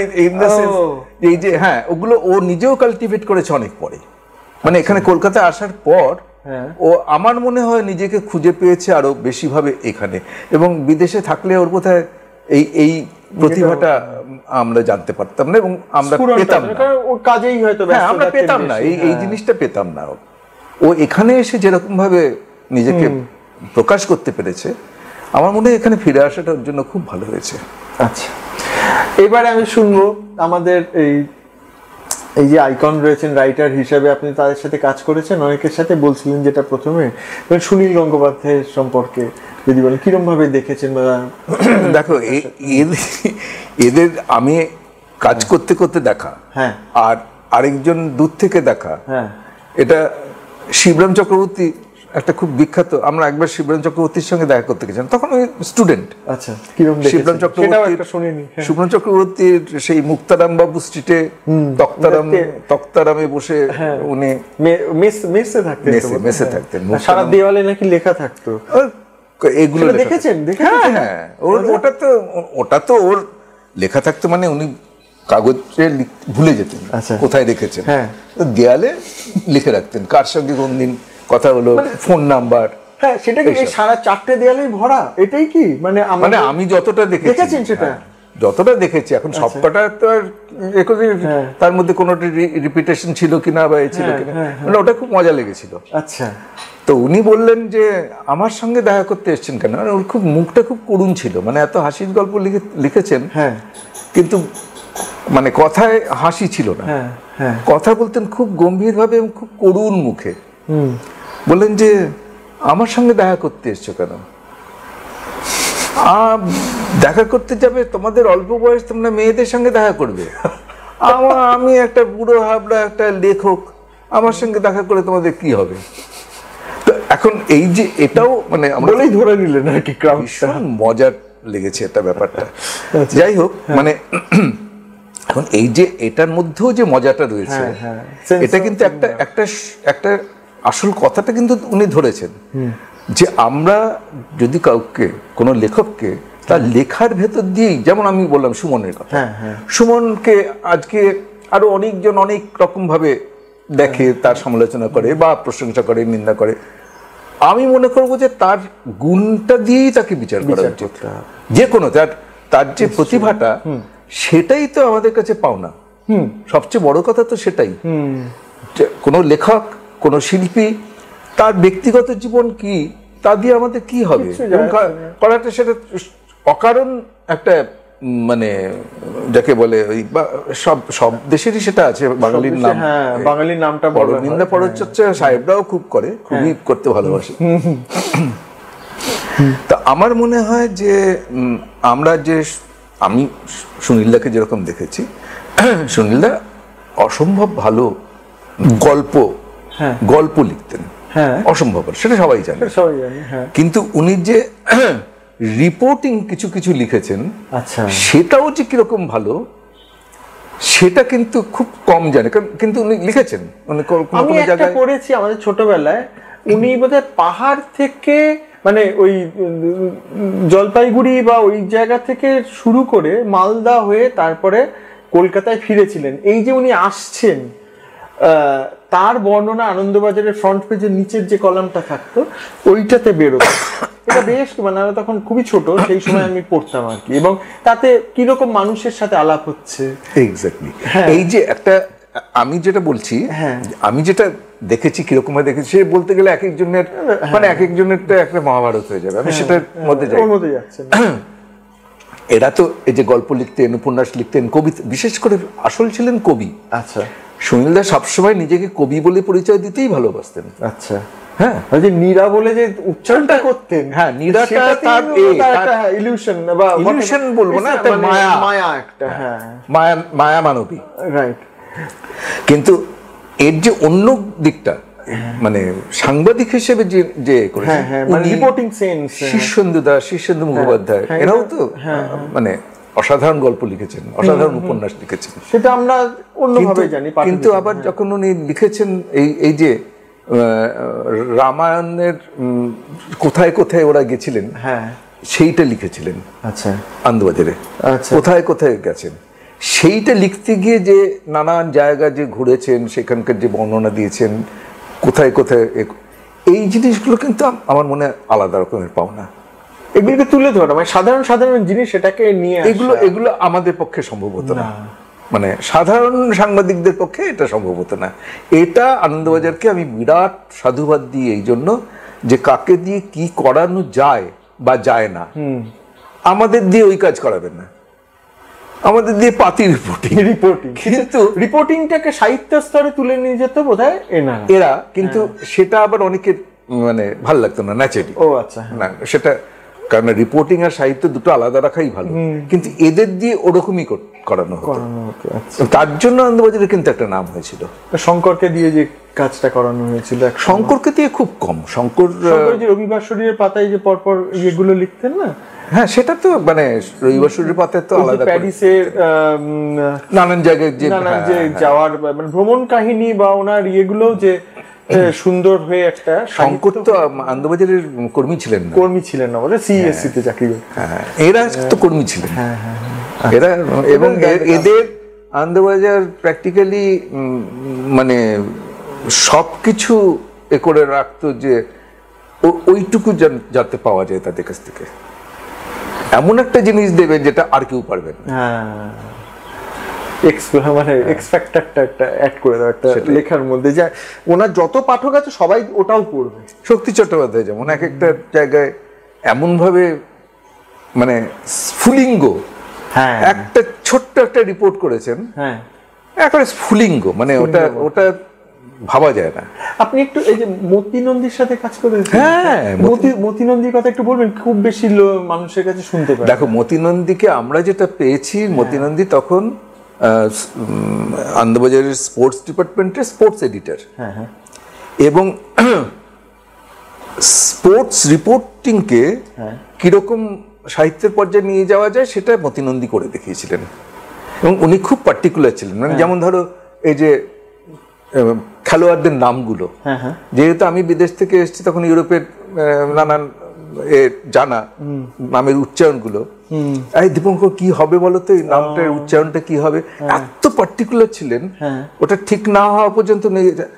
এই যে ওগুলো ও নিজেও কাল্টিভেট করেছে অনেক পরে, মানে এখানে কলকাতায় আসার পর ও আমার মনে হয় নিজেকে খুঁজে পেয়েছে আরো বেশি ভাবে এখানে, এবং বিদেশে থাকলে ওর কোথায় এই প্রতিভাটা আমরা জানতে পারতাম না এবং আমরা পেতাম না, কাজেই হয়তো আমরা পেতাম না, এই জিনিসটা পেতাম না। ও এখানে এসে যেরকম ভাবে নিজেকে প্রকাশ করতে পেরেছে, আমার মনে হয় এখানে ফিরে আসাটা ওর জন্য খুব ভালো হয়েছে। আচ্ছা, এবারে আমি শুনবো আমাদের এই যে আইকন রয়েছেন রাইটার হিসেবে, আপনি তাদের সাথে কাজ করেছেন, অনেকের সাথে বলছিলেন যেটা প্রথমে, সুনীল গঙ্গোপাধ্যায়ের সম্পর্কে যদি বলেন কিরকম ভাবে দেখেছেন। দেখো, এদের আমি কাজ করতে করতে দেখা, আর আরেকজন দূর থেকে দেখা, এটা শিবরাম চক্রবর্তী একটা খুব বিখ্যাত। আমরা একবার শিবরাম চক্রবর্তীর সঙ্গে দেখা করতে গেছিলাম, তখন ওই স্টুডেন্ট। আচ্ছা, শিবরাম চক্রবর্তীর সেই মুক্তারাম বাবু স্ট্রিটে তক্তারামে বসে উনি মেসে থাকতেন, সারা দেওয়ালে নাকি লেখা থাকতো, এগুলো দেখেছেন? হ্যাঁ, ওটা তো ওর লেখা থাকতো, মানে উনি কাগজে ভুলে যেতেন কোথায় রেখেছেন, দেয়ালে লিখে রাখতেন কার সঙ্গে কোন দিন কথা হলো, ফোন নাম্বার। হ্যাঁ, সেটা কি সারা 4টে দেয়ালেই ভরা? এটাই কি মানে আমি যতটা দেখেছি, সেটা যতটা দেখেছি, এখন সবকটা তো আর তার মধ্যে কোনোটি রিপিটেশন ছিল কিনা বা ছিল কিনা, মানে ওটা খুব মজা লেগেছিল। আচ্ছা, তো উনি বললেন যে আমার সঙ্গে দেখা করতে এসেছেন কেন? ওর খুব মুখটা খুব করুণ ছিল, মানে এত হাসির গল্প লিখেছেন, কিন্তু মানে কথায় হাসি ছিল না, কথা বলতেন খুব গম্ভীর ভাবে এবং খুব করুণ মুখে। বললেন যে আমার সঙ্গে দেখা করতে এসছো কেন? দেখা করতে যাবে, তোমাদের অল্প বয়স, তোমরা মেয়েদের সঙ্গে দেখা করবে? আমি একটা বুড়ো হাবড়া একটা লেখক, আমার সঙ্গে দেখা করে তোমাদের কি হবে? তো এখন এই যে এটাও মানে বলেই ধরে নিলেন আর কি, ভীষণ মজার লেগেছে এটা ব্যাপারটা। যাই হোক, মানে এখন এই যে এটার মধ্যেও যে মজাটা রয়েছে, এটা কিন্তু একটা আসল কথাটা কিন্তু উনি ধরেছেন, যে আমরা যদি কাউকে, কোনো লেখককে তার লেখার ভেতর দিয়েই, যেমন আমি বললাম সুমনের কথা, সুমনকে আজকে আরো অনেকজন অনেক রকম ভাবে দেখে, তার সমালোচনা করে বা প্রশংসা করে, নিন্দা করে। আমি মনে করবো যে তার গুণটা দিয়েই তাকে বিচার করা উচিত, যে কোনো তার যে প্রতিভাটা, সেটাই তো আমাদের কাছে পাওনা। সবচেয়ে বড় কথা তো সেটাই। কোনো লেখক, কোনো শিল্পী, তার ব্যক্তিগত জীবন কি, তা দিয়ে আমাদের কি হবে করাটা, সেটা অকারণ একটা, মানে যাকে বলে ওই সব দেশেরই সেটা আছে, বাঙালির নাম, বাঙালির নামটা বড় নিন্দা পরচর্চা সাহেবরাও খুব করে, খুবই করতে ভালোবাসে। তা আমার মনে হয় যে আমি সুনীলদাকে যেরকম দেখেছি, সুনীলদা অসম্ভব ভালো গল্প লিখতেন, অসম্ভব, সেটা সবাই জানে। কিন্তু উনি যে রিপোর্টিং কিছু কিছু লিখেছেন, সেটাও যে কিরকম ভালো, সেটা কিন্তু খুব কম জানে, কিন্তু উনি লিখেছেন। আমি একটা পড়েছি আমাদের ছোটবেলায়, উনি বোধহয় পাহাড় থেকে মানে ওই জলপাইগুড়ি বা ওই জায়গা থেকে শুরু করে মালদা হয়ে তারপরে কলকাতায় ফিরেছিলেন। এই যে উনি আসছেন তার বর্ণনা আনন্দবাজারের ফ্রন্ট পেজের নিচের যে কলামটা থাকতো ওইটাতে বেরোতো। এটা বেশ মানে তখন খুবই ছোট, সেই সময় আমি পড়তাম আর কি, এবং তাতে কিরকম মানুষের সাথে আলাপ হচ্ছে। এক্স্যাক্টলি, এই যে একটা আমি যেটা বলছি, আমি যেটা দেখেছি কিরকম ভাবে দেখেছি, বলতে গেলে এক একজনের মানে এক একজনের একটা মহাভারত হয়ে যাবে, আমি সেটার মধ্যে যাচ্ছি। এরা তো এই যে গল্প লিখতেন, উপন্যাস লিখতেন, কবিতা, বিশেষ করে আসল ছিলেন কবি। আচ্ছা, সুনীল দা সবসময় নিজেকে কবি বলে পরিচয় দিতেই ভালোবাসতেন। আচ্ছা, হ্যাঁ, যে নীরা বলে যে উচ্চারণটা করতেন, হ্যাঁ, নীরাটা তার একটা ইলিউশন বা ইলিউশন বলবো না, একটা মায়া, মায়া একটা, হ্যাঁ, মায়া মানবী, রাইট। কিন্তু এর যে অন্য দিকটা, মানে সাংবাদিক হিসেবে যে করেছেন, রিপোর্টিং সেন্স, শীর্ষেন্দু মুখোপাধ্যায়, এরাও তো মানে অসাধারণ গল্প লিখেছেন, অসাধারণ উপন্যাস লিখেছেন, সেটা আমরা অন্যভাবে জানি। কিন্তু আবার যখন উনি লিখেছেন এই যে রামায়ণের কোথায় কোথায় ওরা গেছিলেন, হ্যাঁ, সেইটা লিখেছিলেন। আচ্ছা, আনন্দবাজারে কোথায় কোথায় গেছেন, সেইটা লিখতে গিয়ে যে নানান জায়গা যে ঘুরেছেন, সেখানকার যে বর্ণনা দিয়েছেন, কোথায় কোথায়, এই জিনিসগুলো কিন্তু আমার মনে আলাদা রকমের পাওনা। এগুলোকে তুলে ধরা মানে সাধারণ সাধারণ জিনিস, সেটাকে নিয়ে এগুলো আমাদের পক্ষে সম্ভব হতো না, মানে সাধারণ সাংবাদিকদের পক্ষে এটা সম্ভব হতো না। এটা আনন্দবাজারকে আমি বিরাট সাধুবাদ দিই এই জন্য যে কাকে দিয়ে কি করানো যায় বা যায় না, আমাদের দিয়ে ওই কাজ করাবেন না, আমাদের দিয়ে পাতি রিপোর্টিং, কিন্তু রিপোর্টিংটাকে সাহিত্য স্তরে তুলে নিয়ে যেত বোধহয় এরা, কিন্তু সেটা আবার অনেকের মানে ভাল লাগতো না, ন্যাচারালি। ও আচ্ছা, না সেটা, কারণ রিপোর্টিং আর সাহিত্য দুটো আলাদা রাখাই ভালো, কিন্তু এদের দিয়ে ওরকমই করানো হতো। তার জন্য আনন্দবাজারের কিন্তু একটা নাম হয়েছিল। শঙ্করকে দিয়ে যে কাজটা করানো হয়েছিল, শঙ্করকে দিয়ে খুব কম। শঙ্কর যে রবিবার শরীরের পাতায় যে পরপর ইয়েগুলো লিখতেন না, হ্যাঁ, সেটা তো মানে রবিবার শরীরের পাতায় তো আলাদা, প্যারিসের নানান জায়গায় যে যাওয়ার মানে ভ্রমণ কাহিনী বা ওনার ইয়েগুলো যে সুন্দর হয়ে একটা। শঙ্কর তো আনন্দবাজারের কর্মী ছিলেন না, বলে সিএসসি তে চাকরি করে। এরা তো কর্মী ছিলেন, এরা, এবং এদের আনন্দবাজার প্র্যাকটিক্যালি মানে সবকিছু এ করে রাখতো যে ওইটুকু যাতে পাওয়া যায় তাদের কাছ থেকে, এমন একটা জিনিস দেবে যেটা আর কেউ পারবে না। মানে এক্স ফ্যাক্টরটা একটা অ্যাড করে দাও একটা লেখার মধ্যে, যে ওনার যত পাঠক আছে সবাই ওটাও পড়বে। শক্তি চট্টোপাধ্যায় যেমন এক একটা জায়গায় এমন ভাবে মানে স্ফুলিঙ্গ, একটা ছোট্ট একটা রিপোর্ট করেছেন, একেবারে স্ফুলিঙ্গ, মানে ওটা ভাবা যায় না। আপনি একটু এই যে মতি নন্দীর সাথে কাজ করেছেন, হ্যাঁ, মতি নন্দীর কথা একটু বলবেন, খুব বেশি মানুষের কাছে শুনতে পাই। দেখো, মতি নন্দীকে আমরা যেটা পেয়েছি, মতি নন্দী তখন আনন্দবাজারের স্পোর্টস ডিপার্টমেন্টের স্পোর্টস এডিটর, এবং স্পোর্টস রিপোর্টিংকে কিরকম সাহিত্যের পর্যায়ে নিয়ে যাওয়া যায় সেটা মতি নন্দী করে দেখিয়েছিলেন, এবং উনি খুব পার্টিকুলার ছিলেন। মানে যেমন ধরো এই যে খেলোয়াড়দের নামগুলো, যেহেতু আমি বিদেশ থেকে এসেছি তখন ইউরোপের নানান জানা নামের উচ্চারণগুলো, এই দীপঙ্কর কি হবে বলতো, এই নামটার উচ্চারণটা কি হবে, এত পার্টিকুলার ছিলেন। ওটা ঠিক না হওয়া পর্যন্ত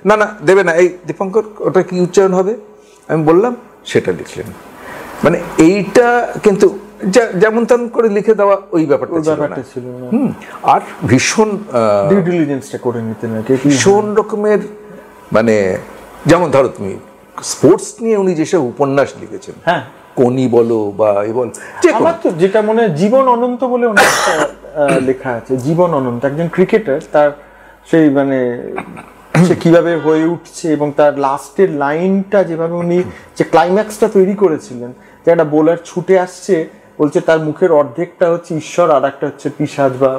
না দেবে না, এই দীপঙ্কর ওটা কি উচ্চারণ হবে, আমি বললাম, সেটা লিখলেন। মানে এইটা কিন্তু যেমন তেমন করে লিখে দেওয়া ওই ব্যাপারটা ছিল না। আর ভীষণ ডিউ ডিলিজেন্সটা করে নিতেন, ভীষণ রকমের, মানে যেমন ধরো তুমি স্পোর্টস নিয়ে উনি যেসব উপন্যাস লিখেছেন, কোনি বলো বা আমার তো যেটা মনে হয় জীবন অনন্ত বলে ওনার লেখা আছে, জীবন অনন্ত, একজন ক্রিকেটার, তার সেই মানে সে কিভাবে হয়ে উঠছে এবং তার লাস্টের লাইনটা যেভাবে উনি যে ক্লাইম্যাক্সটা তৈরি করেছিলেন, যে একটা বোলার ছুটে আসছে, বলছে তার মুখের অর্ধেকটা হচ্ছে ঈশ্বর আর একটা হচ্ছে পিশাচ, বা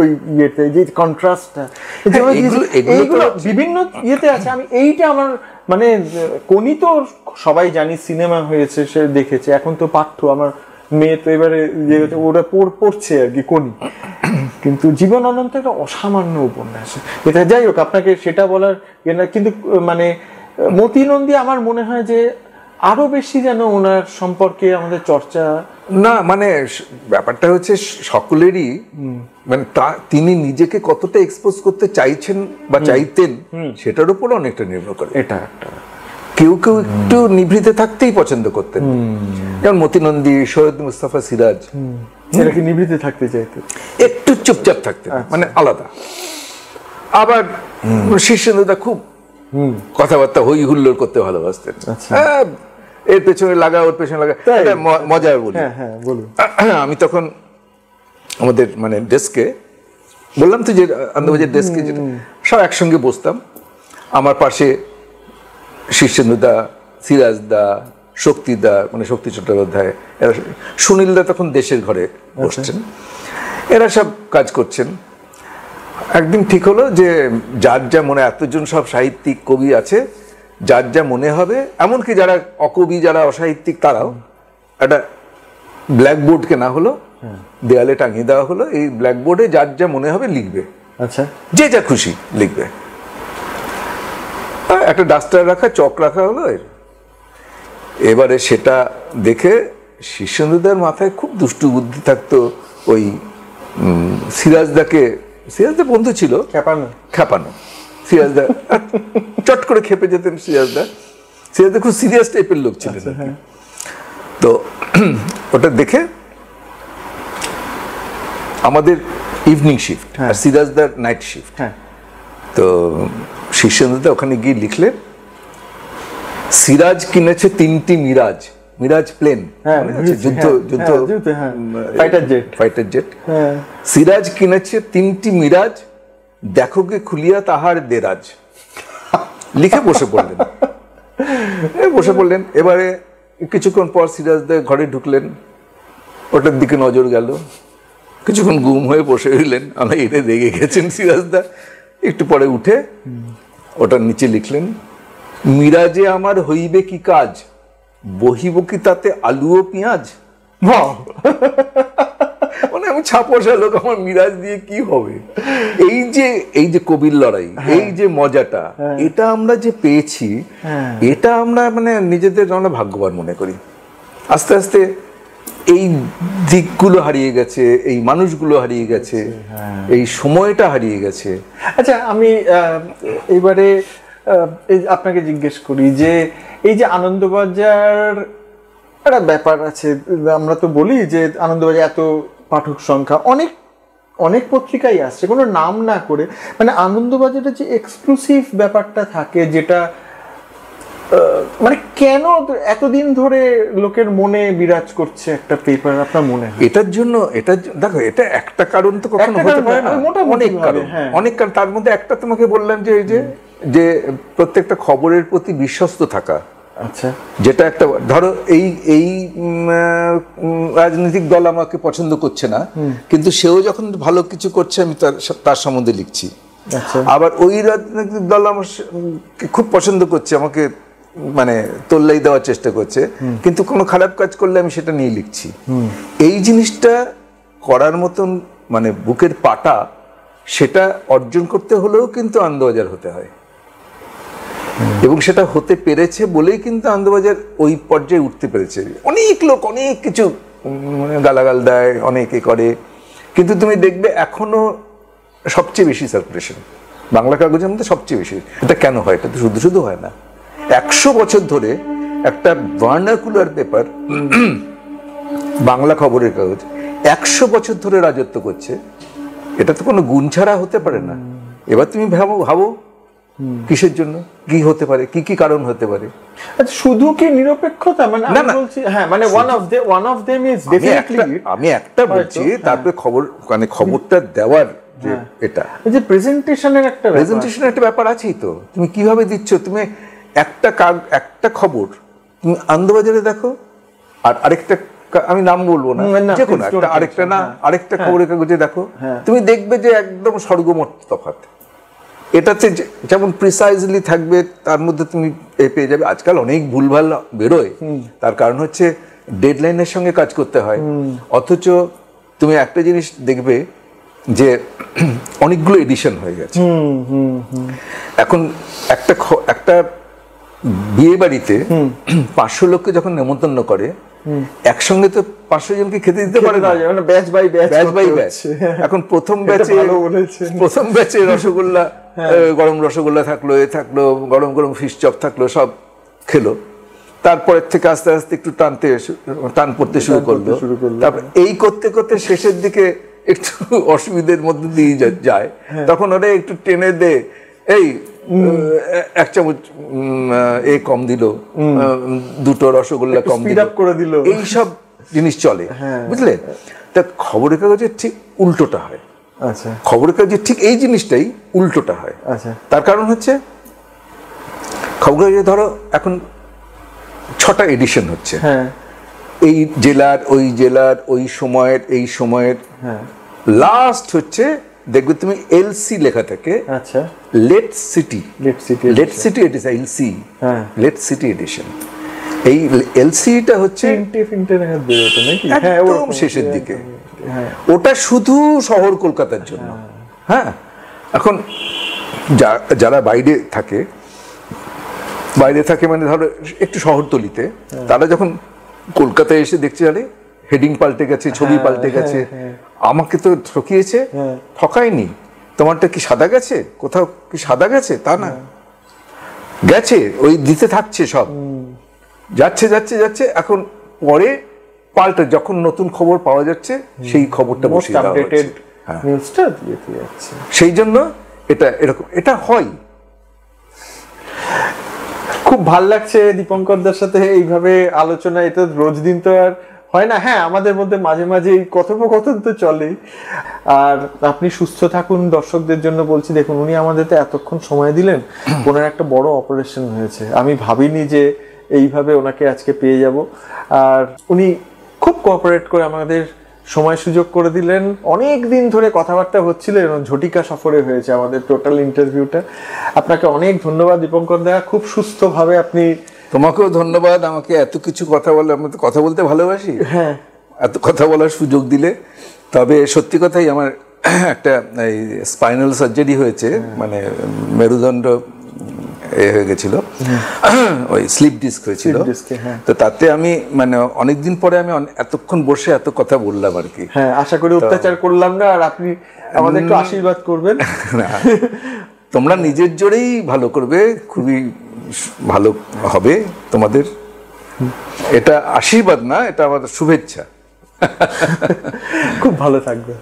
ওই ইয়েতে যে কন্ট্রাস্টটা, এইগুলো বিভিন্ন ইয়েতে আছে। আমি এইটা আমার মানে কোনি তো সবাই জানি, সিনেমা হয়েছে, সে দেখেছে, এখন তো পাঠ্য, আমার মেয়ে তো এবারে ওরা পড়ছে আর কি কোনি, কিন্তু জীবন অনন্ত একটা অসামান্য উপন্যাস। এটা যাই হোক, আপনাকে সেটা বলার কিন্তু মানে মতি নন্দী আমার মনে হয় যে আরো বেশি যেন ওনার সম্পর্কে আমাদের চর্চা না, মানে ব্যাপারটা হচ্ছে সকলেরই, মানে তিনি নিজেকে কতটা এক্সপোজ করতে চাইছেন বা চাইতেন সেটার উপর অনেকটা নির্ভর করে। এটা একটা কেউ কেউ একটু নিভৃতে থাকতেই পছন্দ করতেন, যেমন মতি নন্দী, সৈয়দ মুস্তাফা সিরাজ এরা কি নিভৃতে থাকতে চাইতো, একটু চুপচাপ থাকতেন, মানে আলাদা। আবার শীর্ষেন্দুদা খুব কথাবার্তা হই হুল্লোড় করতে ভালোবাসতেন। এর পেছনে লাগা, ওর পেছনে লাগা, এটা মজার বলি। বলুন। আমি তখন আমাদের মানে ডেস্কে, বললাম তো যে আনন্দবাজার ডেস্কে সব একসঙ্গে বসতাম। আমার পাশে শীর্ষেন্দুদা, সিরাজদা, শক্তিদা, মানে শক্তি চট্টোপাধ্যায়, এরা, সুনীলদা তখন দেশের ঘরে বসছেন, এরা সব কাজ করছেন। একদিন ঠিক হলো যে যার যা মনে, এতজন সব সাহিত্যিক কবি আছে, যার যা মনে হবে, এমনকি যারা অকবি, যারা অসাহিত্যিক, তারাও একটা ব্ল্যাকবোর্ড কেনা হলো, দেয়ালে টাঙিয়ে দেওয়া হলো, এই ব্ল্যাকবোর্ডে যার যা মনে হবে লিখবে। আচ্ছা, যে যা খুশি লিখবে। একটা ডাস্টার রাখা, চক রাখা হলো। এবারে সেটা দেখে শীর্ষেন্দুদার মাথায় খুব দুষ্টু বুদ্ধি থাকতো। ওই সিরাজদাকে, সিরাজদা বন্ধু ছিল, খেপানো সিরাজদা চট করে খেপে যেতেন সিরাজদা। সিরাজদা খুব সিরিয়াস টাইপের লোক ছিলেন। তো ওটা দেখে আমাদের ইভিনিং শিফট আর সিরাজদার নাইট শিফট, তো শীর্ষেন্দুদা ওখানে গিয়ে লিখলেন, সিরাজ কিনেছে 3টি Mirage, Mirage plane, fighter jet. Siraj কিনেছে 3টি মিরাজ, দেখো গে খুলিয়া তাহার দেরাজ। লিখে বসে পড়লেন। এবারে কিছুক্ষণ পর সিরাজদা ঘরে ঢুকলেন, ওটার দিকে নজর গেল, কিছুক্ষণ গুম হয়ে বসে রইলেন। আমরা এটা রেগে গেছেন সিরাজদা। একটু পরে উঠে ওটার নিচে লিখলেন, মিরাজে আমার হইবে কি কাজ, বহিব কি তাতে আলু ও পেঁয়াজ। মানে আমি ছাপোষা লোক, আমার মিরাজ দিয়ে কি হবে। এই যে কবির লড়াই, এই যে মজাটা, এটা আমরা যে পেয়েছি, এটা আমরা মানে নিজেদের আমরা ভাগ্যবান মনে করি। আস্তে আস্তে এই দিকগুলো হারিয়ে গেছে, এই মানুষগুলো হারিয়ে গেছে, এই সময়টা হারিয়ে গেছে। আচ্ছা, আমি এবারে আপনাকে জিজ্ঞেস করি যে এই যে আনন্দবাজার একটা ব্যাপার আছে, আমরা তো বলি যে আনন্দবাজার এত পাঠক সংখ্যা, অনেক অনেক পত্রিকাই আসছে, কোনো নাম না করে, মানে আনন্দবাজারের যে এক্সক্লুসিভ ব্যাপারটা থাকে, যেটা মানে কেন এতদিন ধরে লোকের মনে বিরাজ করছে একটা পেপার, আপনার মনে হয় এটার জন্য? এটা দেখো, এটা একটা কারণ তো কখনো হতে পারে না, অনেক কারণ। তার মধ্যে একটা তোমাকে বললাম যে এই যে প্রত্যেকটা খবরের প্রতি বিশ্বস্ত থাকা। আচ্ছা, যেটা একটা, ধরো এই রাজনৈতিক দল আমাকে পছন্দ করছে না, কিন্তু সেও যখন ভালো কিছু করছে আমি তার সম্বন্ধে লিখছি। আবার ওই রাজনৈতিক দল আমার খুব পছন্দ করছে, আমাকে মানে তোল্লাই দেওয়ার চেষ্টা করছে, কিন্তু কোনো খারাপ কাজ করলে আমি সেটা নিয়ে লিখছি। এই জিনিসটা করার মতন মানে বুকের পাটা, সেটা অর্জন করতে হলেও কিন্তু আনন্দবাজার হতে হয়, এবং সেটা হতে পেরেছে বলেই কিন্তু আনন্দবাজার ওই পর্যায়ে উঠতে পেরেছে। অনেক লোক অনেক কিছু গালাগাল দেয়, অনেকে করে, কিন্তু তুমি দেখবে এখনো সবচেয়ে বেশি সার্কুলেশন বাংলা কাগজের মধ্যে সবচেয়ে বেশি। এটা কেন হয়? এটা তো শুধু শুধু হয় না। 100 বছর ধরে একটা ভার্নাকুলার পেপার, বাংলা খবরের কাগজ 100 বছর ধরে রাজত্ব করছে, এটা তো কোনো গুণ ছাড়া হতে পারে না। এবার তুমি ভাবো কিসের জন্য, কি হতে পারে, কি কি কারণ হতে পারে। আচ্ছা, শুধু কি নিরপেক্ষতা? মানে আমি বলছি, হ্যাঁ, মানে one of them is definitely, আমি একটা বলছি, তারপরে খবর, মানে খবরটা দেওয়ার যে এটা যে প্রেজেন্টেশনের একটা ব্যাপার আছেই তো। তুমি কিভাবে দিচ্ছ, তুমি একটা খবর তুমি আনন্দবাজারে দেখো, আর আরেকটা, আমি নাম বলবো না, যে কোনো একটা আরেকটা খবরের কাগজে দেখো, তুমি দেখবে যে একদম স্বর্গমত তফাৎ। এটাতে যেমন প্রিসাইজলি থাকবে, তার মধ্যে তুমি পেয়ে যাবে। আজকাল অনেক ভুলভাল বেরোয়, তার কারণ হচ্ছে ডেডলাইনের সঙ্গে কাজ করতে হয়। অথচ তুমি একটা জিনিস দেখবে যে অনেকগুলো এডিশন হয়ে গেছে। এখন একটা বিয়ে বাড়িতে 500 লোককে যখন নেমন্তন্ন করে, একসঙ্গে তো 500 জনকে খেতে দিতে পারে না, ব্যাচ বাই ব্যাচ। এখন প্রথম ব্যাচে রসগোল্লা, গরম রসগোল্লা থাকলো, থাকলো গরম গরম ফিশ চপ থাকলো, সব খেলো। তারপরের থেকে আস্তে আস্তে একটু টান পড়তে শুরু করলো। তারপর এই করতে করতে শেষের দিকে একটু অসুবিধার মধ্যে দিয়ে যায়, তখন ওরা একটু টেনে দে, এই 1 চামচ কম দিল, 2টো রসগোল্লা কম করে দিল, এইসব জিনিস চলে, বুঝলে? তা খবরের কাগজে ঠিক উল্টোটা হয়। আচ্ছা, খবরের কাগজে ঠিক এই জিনিসটাই উল্টোটা হয়। আচ্ছা, তার কারণ হচ্ছে খবরের কাগজে ধরো এখন 6টা এডিশন হচ্ছে, এই জেলার ওই সময়ের এই সময়ের, লাস্ট হচ্ছে দেখবে তুমি এলসি লেখা থাকে, আচ্ছা, late city edition, LC late city edition. এই এলসিটা হচ্ছে একদম শেষের দিকে, ওটা শুধু শহর কলকাতার জন্য। হ্যাঁ, এখন যারা বাইরে থাকে মানে ধরো একটু শহরতলিতে, তারা যখন কলকাতায় এসে দেখছে আরে হেডিং পাল্টে গেছে, ছবি পাল্টে গেছে, আমাকে তো ঠকিয়েছে, ঠকায়নি, তোমারটা কি সাদা গেছে, কোথাও কি সাদা গেছে, তা না, গেছে, ওই দিতে থাকছে, সব যাচ্ছে। এখন পরে পাল্টে যখন নতুন খবর পাওয়া যাচ্ছে, সেই খবরটা বসিয়ে দেওয়া হচ্ছে। সেই জন্য এটা এরকম, এটা হয়। খুব ভাল লাগছে দীপঙ্কর দার সাথে এইভাবে আলোচনা, এটা রোজ দিন তো আর হয় না। হ্যাঁ, আমাদের মধ্যে মাঝে মাঝে এই কথোপকথন তো চলেই। আর আপনি সুস্থ থাকুন। দর্শকদের জন্য বলছি, দেখুন উনি আমাদের তো এতক্ষণ সময় দিলেন, ওনার একটা বড় অপারেশন হয়েছে, আমি ভাবিনি যে এইভাবে ওনাকে আজকে পেয়ে যাব। আর উনি খুব কোঅপারেট করে আমাদের সময় সুযোগ করে দিলেন। অনেক দিন ধরে কথাবার্তা হচ্ছিল এবং ঝটিকা সফরে হয়েছে আমাদের টোটাল ইন্টারভিউটা। আপনাকে অনেক ধন্যবাদ দীপঙ্কর দা, খুব সুস্থভাবে আপনি। তোমাকেও ধন্যবাদ, আমাকে এত কিছু কথা বলে, আমি তো কথা বলতে ভালোবাসি, হ্যাঁ, এত কথা বলার সুযোগ দিলে। তবে সত্যি কথাই আমার একটা এই স্পাইনাল সার্জারি হয়েছে, মানে মেরুদণ্ড হয়ে গেছিল, ওই স্লিপ ডিস্ক হয়েছিল। তো তাতে আমি মানে অনেকদিন পরে আমি এতক্ষণ বসে এত কথা বললাম আর কি। হ্যাঁ, আশা করি অত্যাচার করলাম না, আর আপনি আমাদের একটু আশীর্বাদ করবেন। তোমরা নিজের জোরেই ভালো করবে, খুবই ভালো হবে তোমাদের। এটা আশীর্বাদ না, এটা আমাদের শুভেচ্ছা। খুব ভালো থাকবে।